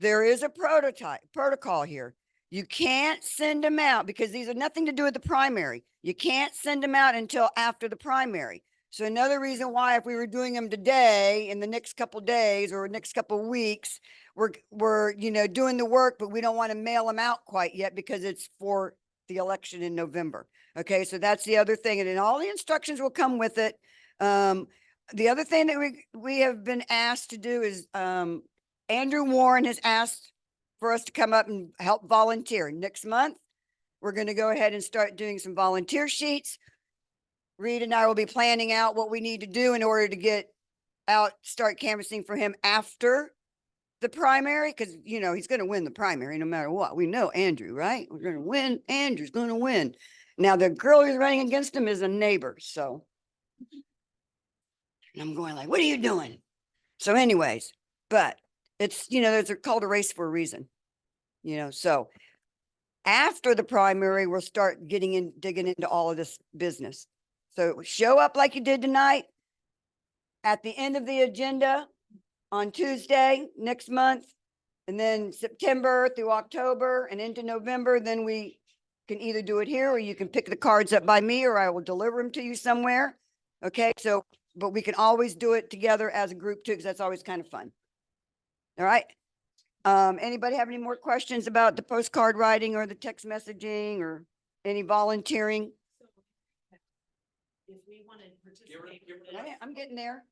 There is a protocol here. You can't send them out because these are nothing to do with the primary. You can't send them out until after the primary. So another reason why, if we were doing them today, in the next couple of days or next couple of weeks, we're doing the work, but we don't want to mail them out quite yet because it's for the election in November. Okay, so that's the other thing, and then all the instructions will come with it. The other thing that we have been asked to do is Andrew Warren has asked for us to come up and help volunteer. Next month, we're going to go ahead and start doing some volunteer sheets. Reed and I will be planning out what we need to do in order to get out, start canvassing for him after the primary, because he's going to win the primary no matter what. We know Andrew, right? We're going to win. Andrew's going to win. Now the girl who's running against him is a neighbor, so. And I'm going like, what are you doing? So anyways, but it's, there's called a race for a reason, so after the primary, we'll start digging into all of this business. So show up like you did tonight. At the end of the agenda on Tuesday, next month, and then September through October and into November, then we can either do it here or you can pick the cards up by me or I will deliver them to you somewhere. Okay, so, but we can always do it together as a group too, because that's always kind of fun. All right. Anybody have any more questions about the postcard writing or the text messaging or any volunteering? I'm getting there.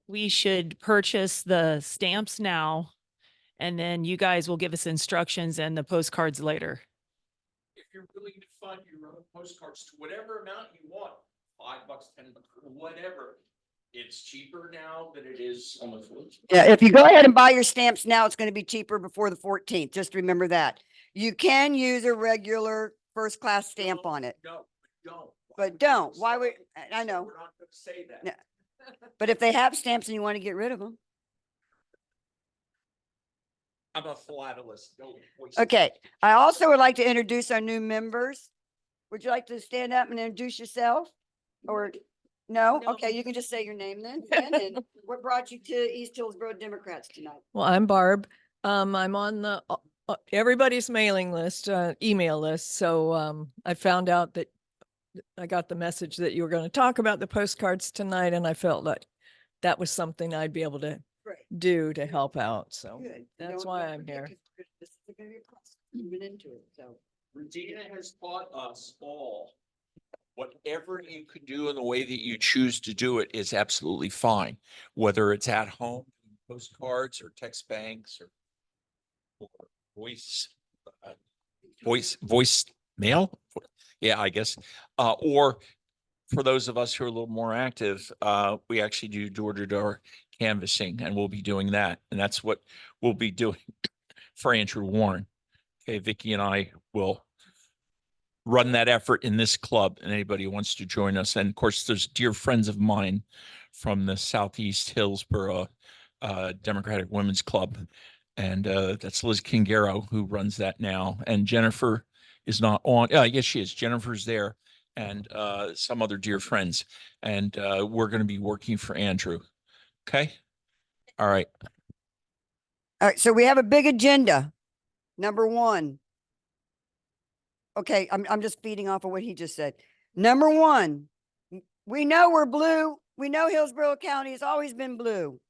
We should purchase the stamps now, and then you guys will give us instructions and the postcards later. If you're willing to fund your own postcards to whatever amount you want, $5, $10, whatever, it's cheaper now than it is on the float. Yeah, if you go ahead and buy your stamps now, it's going to be cheaper before the 14th. Just remember that. You can use a regular first class stamp on it. No, don't. But don't. Why would, I know. We're not going to say that. No. But if they have stamps and you want to get rid of them. I'm a philatelist. Don't waste Okay. I also would like to introduce our new members. Would you like to stand up and introduce yourself? Or no? No. Okay, you can just say your name then. And what brought you to East Hillsborough Democrats tonight? Well, I'm Barb. I'm on the everybody's mailing list, email list. So I found out that I got the message that you were going to talk about the postcards tonight, and I felt like that was something I'd be able to Great. do to help out. So Good. that's Don't- why don't I'm forget, here. 'cause This is gonna be a process. Moving into it, so. Regina has taught us all, whatever you could do in the way that you choose to do it is absolutely fine. Whether it's at home, postcards or text banks or voice, voice mail. Yeah, I guess. Or for those of us who are a little more active, we actually do door-to-door canvassing, and we'll be doing that. And that's what we'll be doing for Andrew Warren. Okay, Vicky and I will run that effort in this club, and anybody who wants to join us. And of course, there's dear friends of mine from the Southeast Hillsborough Democratic Women's Club. And that's Liz Kingaro who runs that now. And Jennifer is not on. Yes, she is. Jennifer's there, and some other dear friends. And we're going to be working for Andrew. Okay. All right. All right, so we have a big agenda. Number one. Okay, I'm just feeding off of what he just said. Number one, we know we're blue. We know Hillsborough County has always been blue.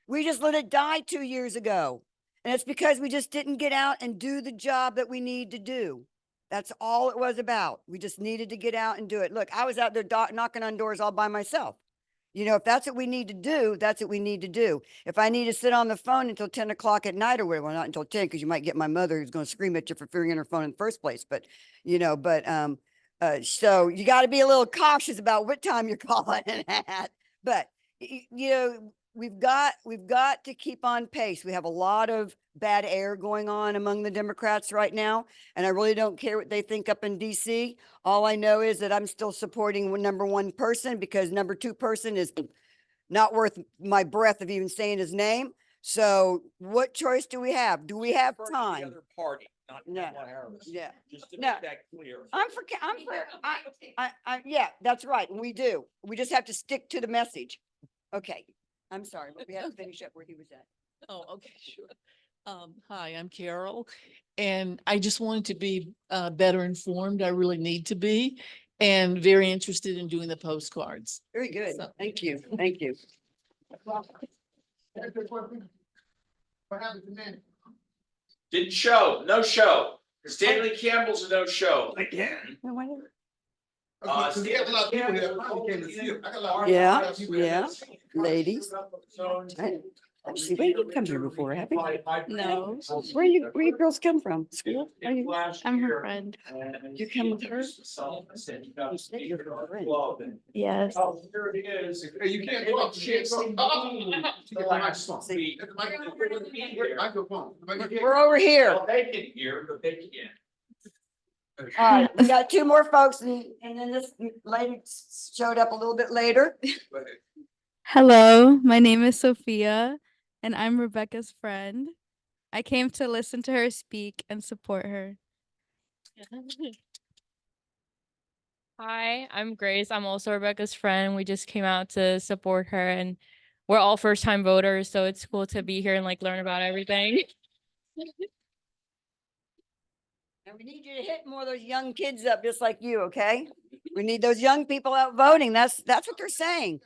We just let it die 2 years ago. And it's because we just didn't get out and do the job that we need to do. That's all it was about. We just needed to get out and do it. Look, I was out there knocking on doors all by myself. You know, if that's what we need to do, that's what we need to do. If I need to sit on the phone until 10 o'clock at night or whatever, well, not until 10, because you might get my mother who's going to scream at you for figuring her phone in the first place. But, you know, so you got to be a little cautious about what time you're calling at. But, you know, we've got to keep on pace. We have a lot of bad air going on among the Democrats right now. And I really don't care what they think up in DC. All I know is that I'm still supporting number one person, because number two person is not worth my breath of even saying his name. So what choice do we have? Do we have For the time? other party, not No. Kamala Harris. Yeah. Just to No. make that clear. Yeah, that's right. We do. We just have to stick to the message. Okay. I'm sorry, but we have to finish up where he was at. Oh, okay, sure. Hi, I'm Carol, and I just wanted to be better informed. I really need to be, and very interested in doing the postcards. Very good. So- Thank you. Thank you. Didn't show, no show. Stanley Campbell's a no show. Again. Yeah, yeah, ladies. Actually, where you come here before, have you? No. Where you girls come from? School? Are you? I'm her friend. You come with her? Yes. Oh, here it is. You can't go up. We're over here. Well, they can hear, but they can't. All right, we got two more folks and then this lady showed up a little bit later. Hello, my name is Sophia, and I'm Rebecca's friend. I came to listen to her speak and support her. Hi, I'm Grace. I'm also Rebecca's friend. We just came out to support her and we're all first time voters, so it's cool to be here and like learn about everything. And we need you to hit more of those young kids up just like you, okay? We need those young people out voting. That's what they're saying.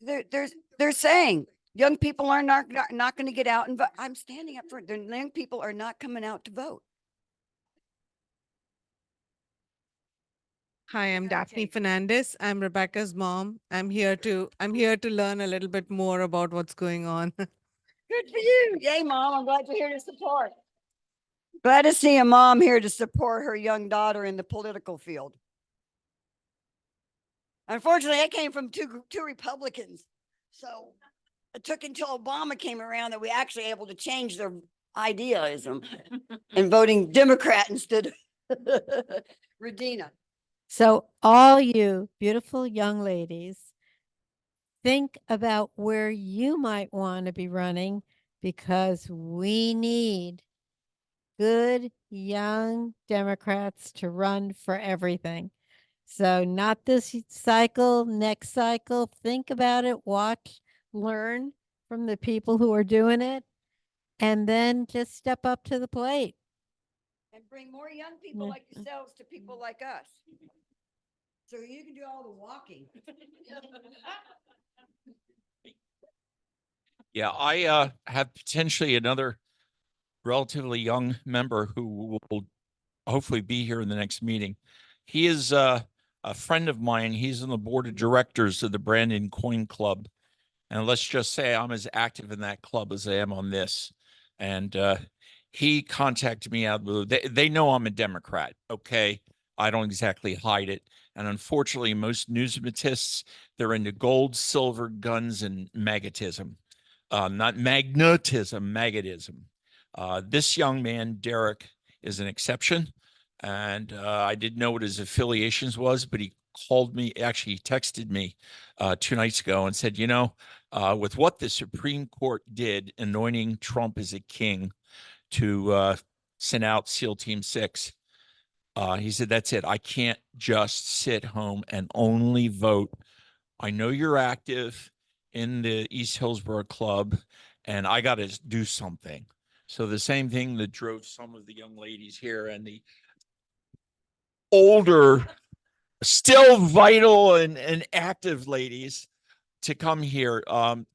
They're saying young people are not going to get out and vote. I'm standing up for it. The young people are not coming out to vote. Hi, I'm Okay. Daphne Fernandez. I'm Rebecca's mom. I'm here to learn a little bit more about what's going on. Good for you. Yay, Mom. I'm glad you're here to support. Glad to see a mom here to support her young daughter in the political field. Unfortunately, I came from two Republicans. So it took until Obama came around that we actually able to change their idealism and voting Democrat instead of Regina. So all you beautiful young ladies, think about where you might want to be running because we need good young Democrats to run for everything. So not this cycle, next cycle. Think about it, watch, learn from the people who are doing it, and then just step up to the plate. And bring more young people like yourselves to people like us. So you can do all the walking. Yeah, I have potentially another relatively young member who will hopefully be here in the next meeting. He is a friend of mine. He's on the board of directors of the Brandon Coin Club. And let's just say I'm as active in that club as I am on this. And he contacted me out of the blue. They know I'm a Democrat, okay? I don't exactly hide it. And unfortunately, most newsmatists, they're into gold, silver, guns, and magnetism. Not magnetism, magnetism. This young man, Derek, is an exception. And I didn't know what his affiliations was, but he called me, actually he texted me 2 nights ago and said, with what the Supreme Court did, anointing Trump as a king to send out SEAL Team 6, he said, that's it. I can't just sit home and only vote. I know you're active in the East Hillsborough Club, and I got to do something. So the same thing that drove some of the young ladies here and the older, still vital and active ladies to come here. And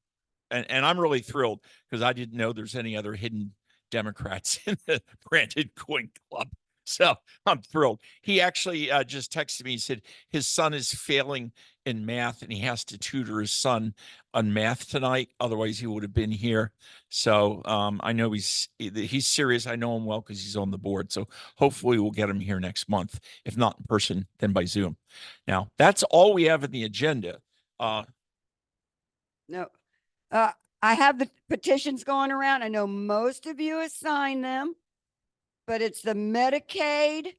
I'm really thrilled because I didn't know there's any other hidden Democrats in the Brandon Coin Club. So I'm thrilled. He actually just texted me. He said his son is failing in math and he has to tutor his son on math tonight. Otherwise, he would have been here. So I know he's serious. I know him well because he's on the board. So hopefully we'll get him here next month. If not in person, then by Zoom. Now, that's all we have in the agenda. No. I have the petitions going around. I know most of you have signed them, but it's the Medicaid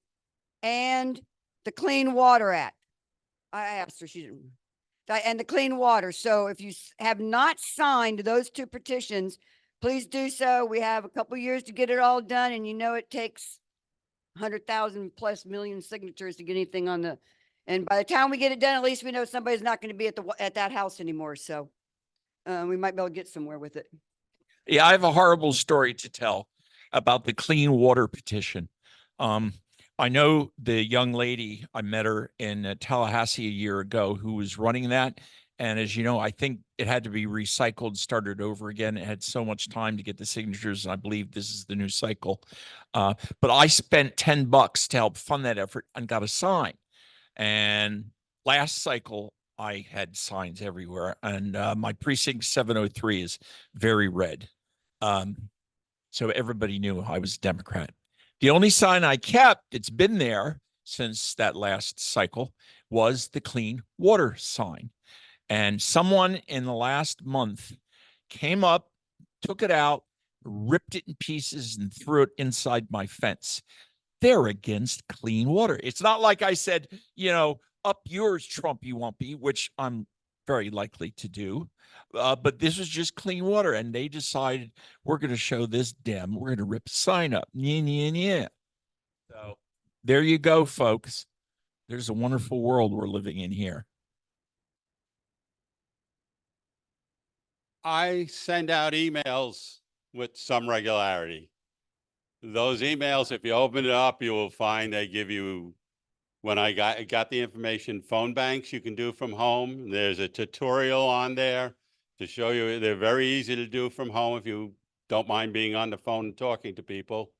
and the Clean Water Act. I asked her, she didn't. And the Clean Water. So if you have not signed those 2 petitions, please do so. We have a couple years to get it all done. And it takes 100,000 plus million signatures to get anything on the, and by the time we get it done, at least we know somebody's not going to be at that house anymore. So we might be able to get somewhere with it. Yeah, I have a horrible story to tell about the clean water petition. I know the young lady, I met her in Tallahassee a year ago who was running that. And as you know, I think it had to be recycled, started over again. It had so much time to get the signatures. And I believe this is the new cycle. But I spent $10 to help fund that effort and got a sign. And last cycle, I had signs everywhere. And my precinct 703 is very red. So everybody knew I was a Democrat. The only sign I kept, it's been there since that last cycle, was the clean water sign. And someone in the last month came up, took it out, ripped it in pieces and threw it inside my fence. They're against clean water. It's not like I said, up yours, Trump, you won't be, which I'm very likely to do. But this was just clean water. And they decided we're going to show this Dem. We're going to rip a sign up. Yeah. So there you go, folks. There's a wonderful world we're living in here. I send out emails with some regularity. Those emails, if you open it up, you will find they give you, when I got the information, phone banks you can do from home. There's a tutorial on there to show you. They're very easy to do from home if you don't mind being on the phone and talking to people.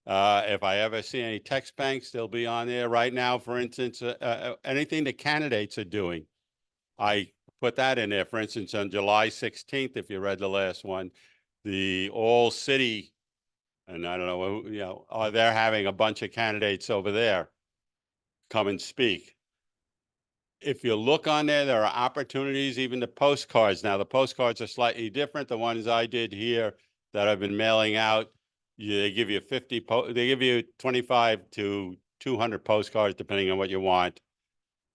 If I ever see any text banks, they'll be on there right now. For instance, anything the candidates are doing, I put that in there. For instance, on July 16th, if you read the last one, the all city, and I don't know, you know, they're having a bunch of candidates over there come and speak. If you look on there, there are opportunities, even the postcards. Now, the postcards are slightly different. The ones I did here that I've been mailing out, they give you they give you 25 to 200 postcards, depending on what you want.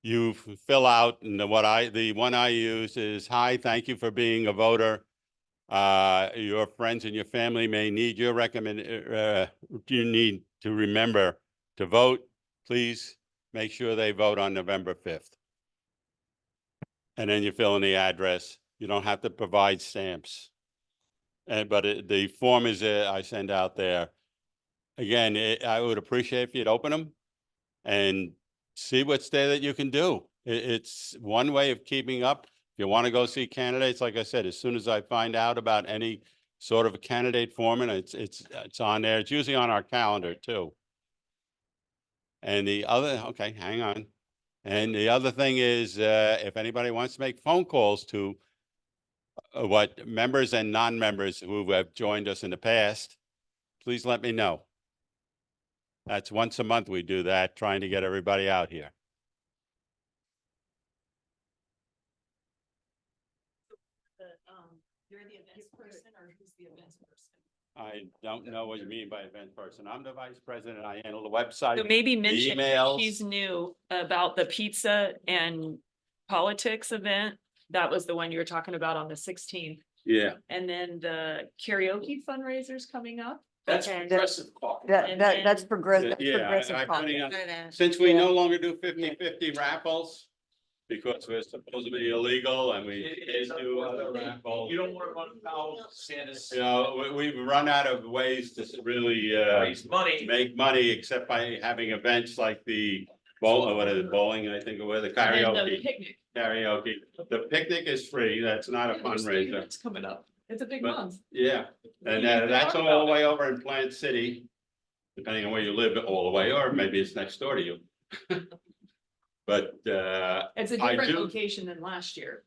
You fill out, and the one I use is, "Hi, thank you for being a voter. Your friends and your family may need your you need to remember to vote. Please make sure they vote on November 5th. And then you fill in the address. You don't have to provide stamps. But the form is I send out there. Again, I would appreciate if you'd open them and see what's there that you can do. It's one way of keeping up. If you want to go see candidates, like I said, as soon as I find out about any sort of a candidate forming, it's on there. It's usually on our calendar too. And the other, okay, hang on. And the other thing is, if anybody wants to make phone calls to what members and non-members who have joined us in the past, please let me know. That's once a month we do that, trying to get everybody out here. You're the events person, or who's the events person? I don't know what you mean by event person. I'm the vice president. I handle the website. So maybe the mention emails. he's new about the pizza and politics event. That was the one you were talking about on the 16th. Yeah. And then the karaoke fundraiser's coming up. That's And- progressive caucus. That's progressive. Yeah, I putting up, since we no longer do 50-50 raffles, because we're supposed to be illegal and we can't do other raffles. You don't want to run foul of Santa's. You know, we've run out of ways to really Raise money. make money, except by having events like the bowling, I think, or the and then the karaoke. picnic. Karaoke. The picnic is free. That's not a fundraiser. It's coming up. It's a big But- month. Yeah, and can that's talk all about the way over in Plant City, depending on where you live, all the way, or maybe it's next door to you. But It's a I different do- location than last year.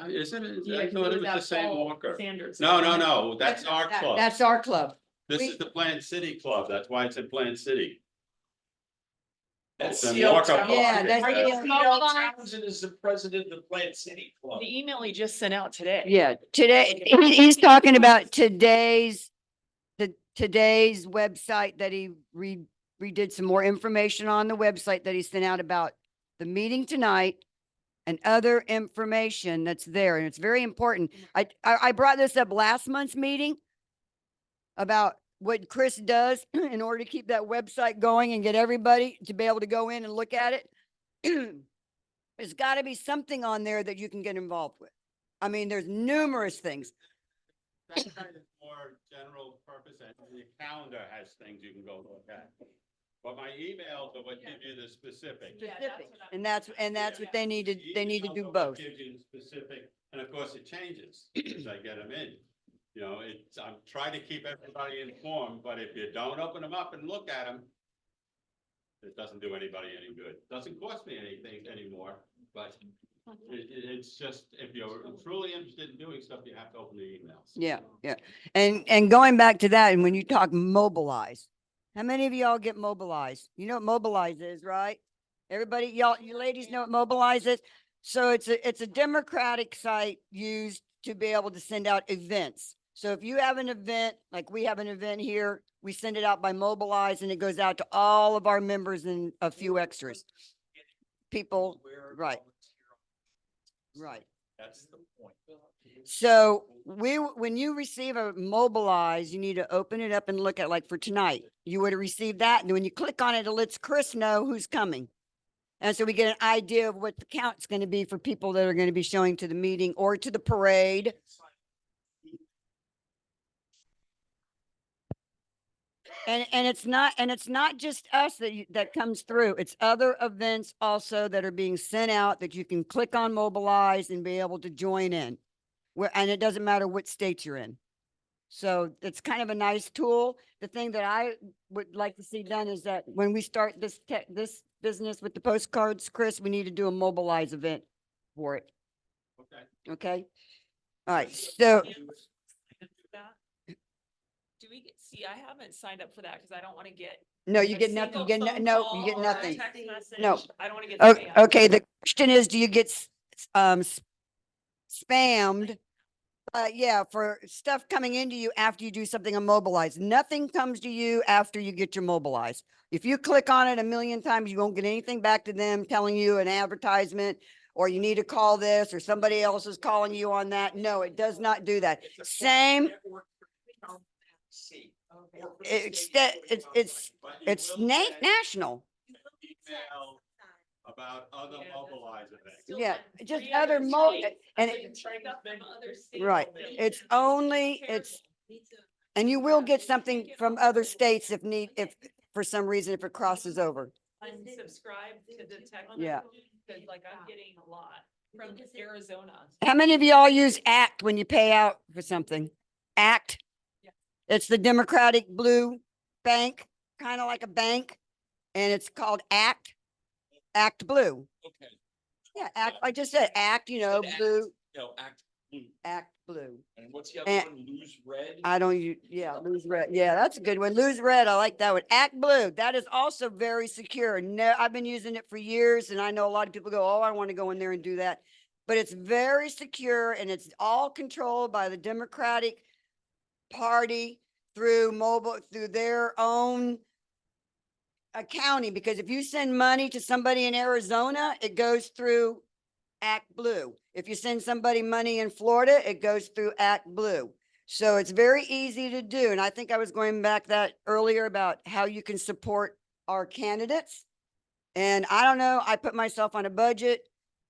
isn't it? Yeah, I 'cause thought it was that the same Paul Walker. Sanders. No, that's our club. That's our club. This we- is the Plant City Club. That's why it's in Plant City. That's Then CL walk up- Townsend. Yeah, that's CL Townsend is the president of the Plant City Club. The email he just sent out today. Yeah, today, he's talking about today's website that he redid some more information on the website that he sent out about the meeting tonight and other information that's there. And it's very important. I brought this up last month's meeting about what Chris does in order to keep that website going and get everybody to be able to go in and look at it. There's got to be something on there that you can get involved with. I mean, there's numerous things. That kind of more general purpose, and the calendar has things you can go look at. But my emails are what give you the specific. Specific. And that's what they need to, they need to Emails do are what both. Gives you the specific, and of course it changes as I get them in. You know, I'm trying to keep everybody informed, but if you don't open them up and look at them, it doesn't do anybody any good. Doesn't cost me anything anymore, but it's just, if you're truly interested in doing stuff, you have to open the emails. Yeah, yeah. And going back to that, and when you talk mobilize, how many of y'all get mobilized? You know what mobilize is, right? Everybody, you ladies know what mobilize is? So it's a democratic site used to be able to send out events. So if you have an event, like we have an event here, we send it out by Mobilize and it goes out to all of our members and a few extras. People, right. Right. That's the point. So when you receive a Mobilize, you need to open it up and look at, like for tonight, you would have received that. And when you click on it, it lets Chris know who's coming. And so we get an idea of what the count's going to be for people that are going to be showing to the meeting or to the parade. And it's not just us that comes through. It's other events also that are being sent out that you can click on mobilize and be able to join in. And it doesn't matter what state you're in. So it's kind of a nice tool. The thing that I would like to see done is that when we start this business with the postcards, Chris, we need to do a mobilize event for it. Okay. Okay. All right. So Do we see, I haven't signed up for that because I don't want to get. no, you a get nothing. single You get phone no, call you get or a nothing. text message. No. I don't want to get. Okay, spammed. okay. The question is, do you get spammed? Yeah, for stuff coming into you after you do something immobilized. Nothing comes to you after you get your mobilized. If you click on it a million times, you won't get anything back to them telling you an advertisement or you need to call this or somebody else is calling you on that. No, it does not do that. Same. It's national. About other mobilize events. Yeah, just other and right. It's only and you will get something from other states if for some reason, if it crosses over. Unsubscribe to the text. Yeah. Because like I'm getting a lot from Arizona. How many of y'all use ACT when you pay out for something? ACT. It's the Democratic Blue Bank, kind of like a bank, and it's called ACT. ACT Blue. Okay. Yeah, ACT. I just said ACT. Blue. Act blue. ACT Blue. And what's the other And one? Lose red? I don't use, yeah, lose red. Yeah, that's a good one. Lose red. I like that one. ACT Blue. That is also very secure. No, I've been using it for years and I know a lot of people go, oh, I want to go in there and do that. But it's very secure and it's all controlled by the Democratic Party through their own accounting. Because if you send money to somebody in Arizona, it goes through ACT Blue. If you send somebody money in Florida, it goes through ACT Blue. So it's very easy to do. And I think I was going back that earlier about how you can support our candidates. And I don't know, I put myself on a budget.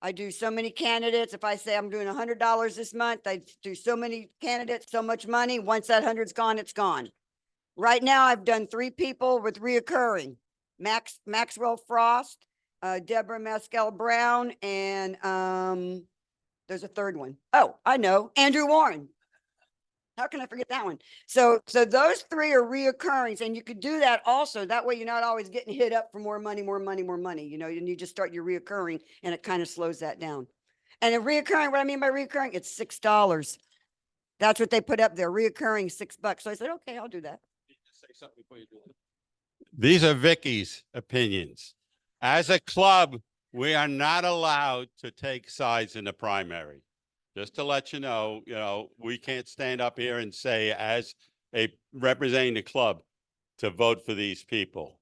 I do so many candidates. If I say I'm doing $100 this month, I do so many candidates, so much money. Once that 100's gone, it's gone. Right now, I've done 3 people with reoccurring. Maxwell Frost, Deborah Mescal Brown, and there's a third one. Oh, I know, Andrew Warren. How can I forget that one? So those 3 are reoccurring, and you could do that also. That way you're not always getting hit up for more money, and you just start your reoccurring and it kind of slows that down. And a reoccurring, what I mean by reoccurring, it's $6. That's what they put up there, reoccurring $6. So I said, okay, I'll do that. Say something before you do it. These are Vicky's opinions. As a club, we are not allowed to take sides in the primary. Just to let you know, we can't stand up here and say as a representing the club to vote for these people.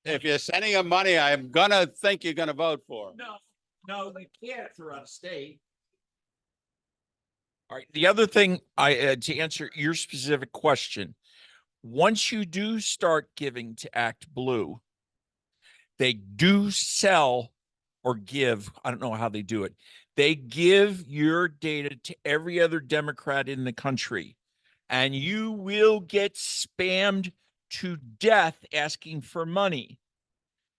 If you're sending them money, I'm gonna think you're gonna vote for them. No, we can't throughout a state. All right. The other thing to answer your specific question, once you do start giving to ACT Blue, they do sell or give, I don't know how they do it. They give your data to every other Democrat in the country, and you will get spammed to death asking for money.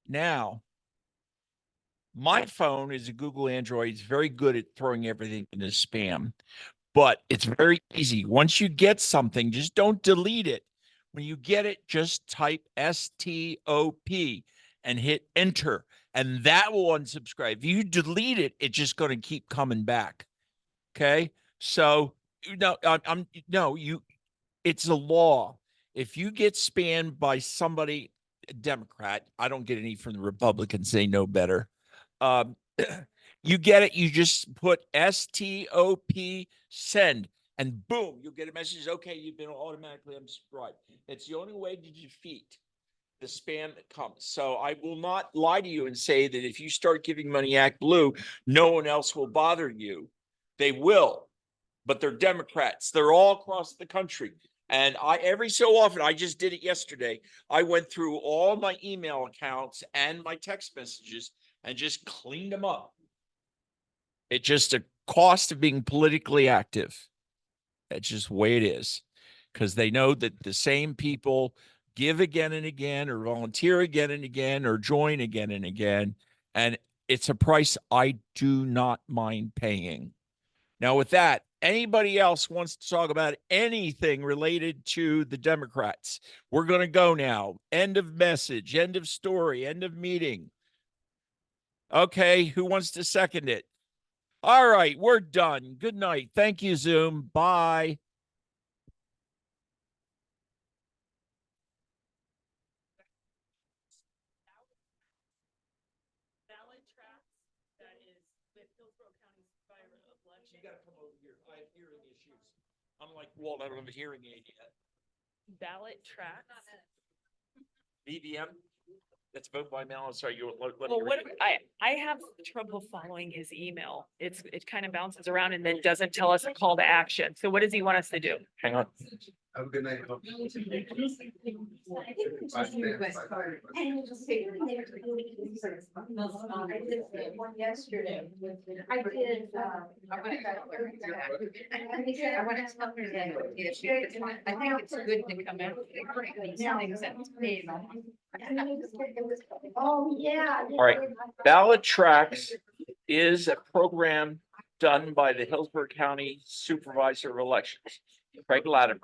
Now, my phone is a Google Android. It's very good at throwing everything into spam, but it's very easy. Once you get something, just don't delete it. When you get it, just type STOP and hit enter, and that will unsubscribe. If you delete it, it's just going to keep coming back. Okay. So it's a law. If you get spammed by somebody, Democrat, I don't get any from the Republicans, they know better. You get it, you just put STOP send, and boom, you'll get a message. Okay, you've been automatically unsubscribed. It's the only way to defeat the spam that comes. So I will not lie to you and say that if you start giving money ACT Blue, no one else will bother you. They will, but they're Democrats. They're all across the country. And every so often, I just did it yesterday. I went through all my email accounts and my text messages and just cleaned them up. It's just a cost of being politically active. That's just the way it is. Because they know that the same people give again and again, or volunteer again and again, or join again and again. And it's a price I do not mind paying. Now, with that, anybody else wants to talk about anything related to the Democrats? We're going to go now. End of message, end of story, end of meeting. Okay, who wants to second it? All right, we're done. Good night. Thank you, Zoom. Bye. You got to come over here. I have hearing issues. I'm like, Walt, I don't have a hearing aid yet. Ballot tracks. BBM? That's vote by mail. Sorry, you let Well, me what, read it. I have trouble following his email. It kind of bounces around and then doesn't tell us a call to action. So what does he want us to do? Hang on. Have a good night. Yesterday. I did, I want to tell her that I think it's good to come out. Oh, yeah. All right. Ballot Tracks is a program done by the Hillsborough County Supervisor of Elections, Craig Latimer.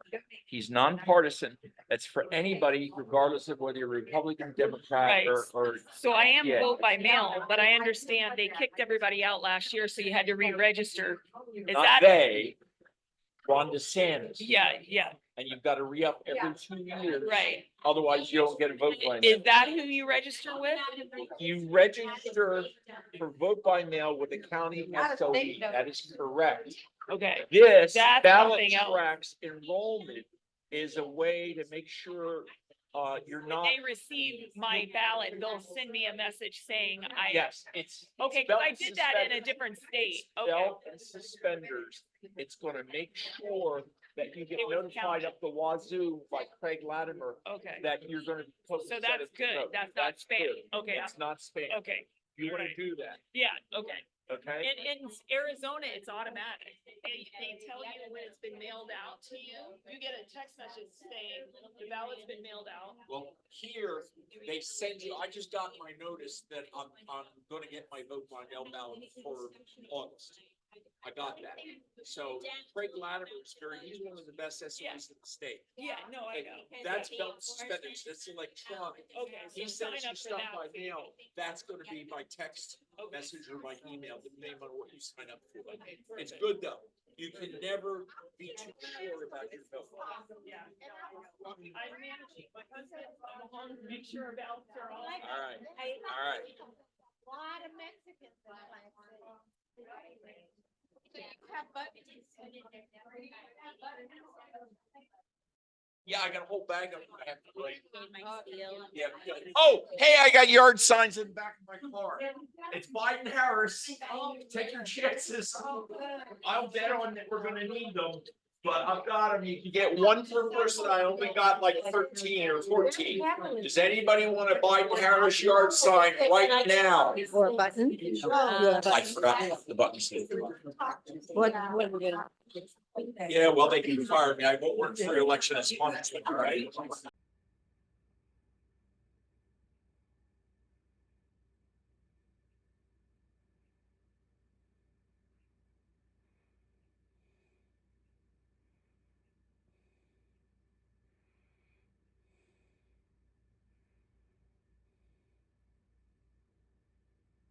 He's nonpartisan. That's for anybody, regardless of whether you're Republican, Democrat, Right. or So I am Yeah. vote by mail, but I understand they kicked everybody out last year, so you had to re-register. Is not that? they, Ron DeSantis. Yeah, And you've got to re-up every 2 years. right. Otherwise, you don't get a vote by mail. Is that who you register with? You register for vote by mail with the county SOE. That is correct. Okay. This That's ballot something else. tracks enrollment is a way to make sure you're When not. they receive my ballot, they'll send me a message saying Yes, it's. Okay, belt because I and did that in a suspenders. different state. It's Okay. belt and suspenders. It's gonna make sure that you get It was notified counted. up the wazoo by Craig Latimer Okay. that you're gonna. be posted So set that's up to good. vote. That's not spam. good. Okay. It's not spam. Okay. You wanna Right. do that, Yeah, okay. okay? In Arizona, it's automatic. They tell you when it's been mailed out to you. You get a text message saying the ballot's been mailed out. Well, here, they send you, I just got my notice that I'm gonna get my vote by mail ballot for August. I got that. So Craig Latimer is he's one of the best SOEs in the state. Yeah, no, I And know. that's belt and suspenders, that's electronic. Okay, He so sends sign you up for stuff that. by mail, that's gonna be by text message or by email, depending on what you sign up for. It's good though. You can never be too sure about your vote. Yeah. I'm managing my husband. I'm home to make sure ballots are all. All right, all right. Lot of Mexicans. So you have buttons. Yeah, I got a whole bag of them. I have to write. Yeah. Oh, hey, I got yard signs in the back of my car. It's Biden Harris. Take your chances. I'll bet on that we're gonna need them, but I've got them. You can get one per person. I only got like 13 or 14. Does anybody want a Biden Harris yard sign right now? Or a button? I forgot to put the buttons in. What? Yeah, well, they can fire me. I won't work for election as punishment, right?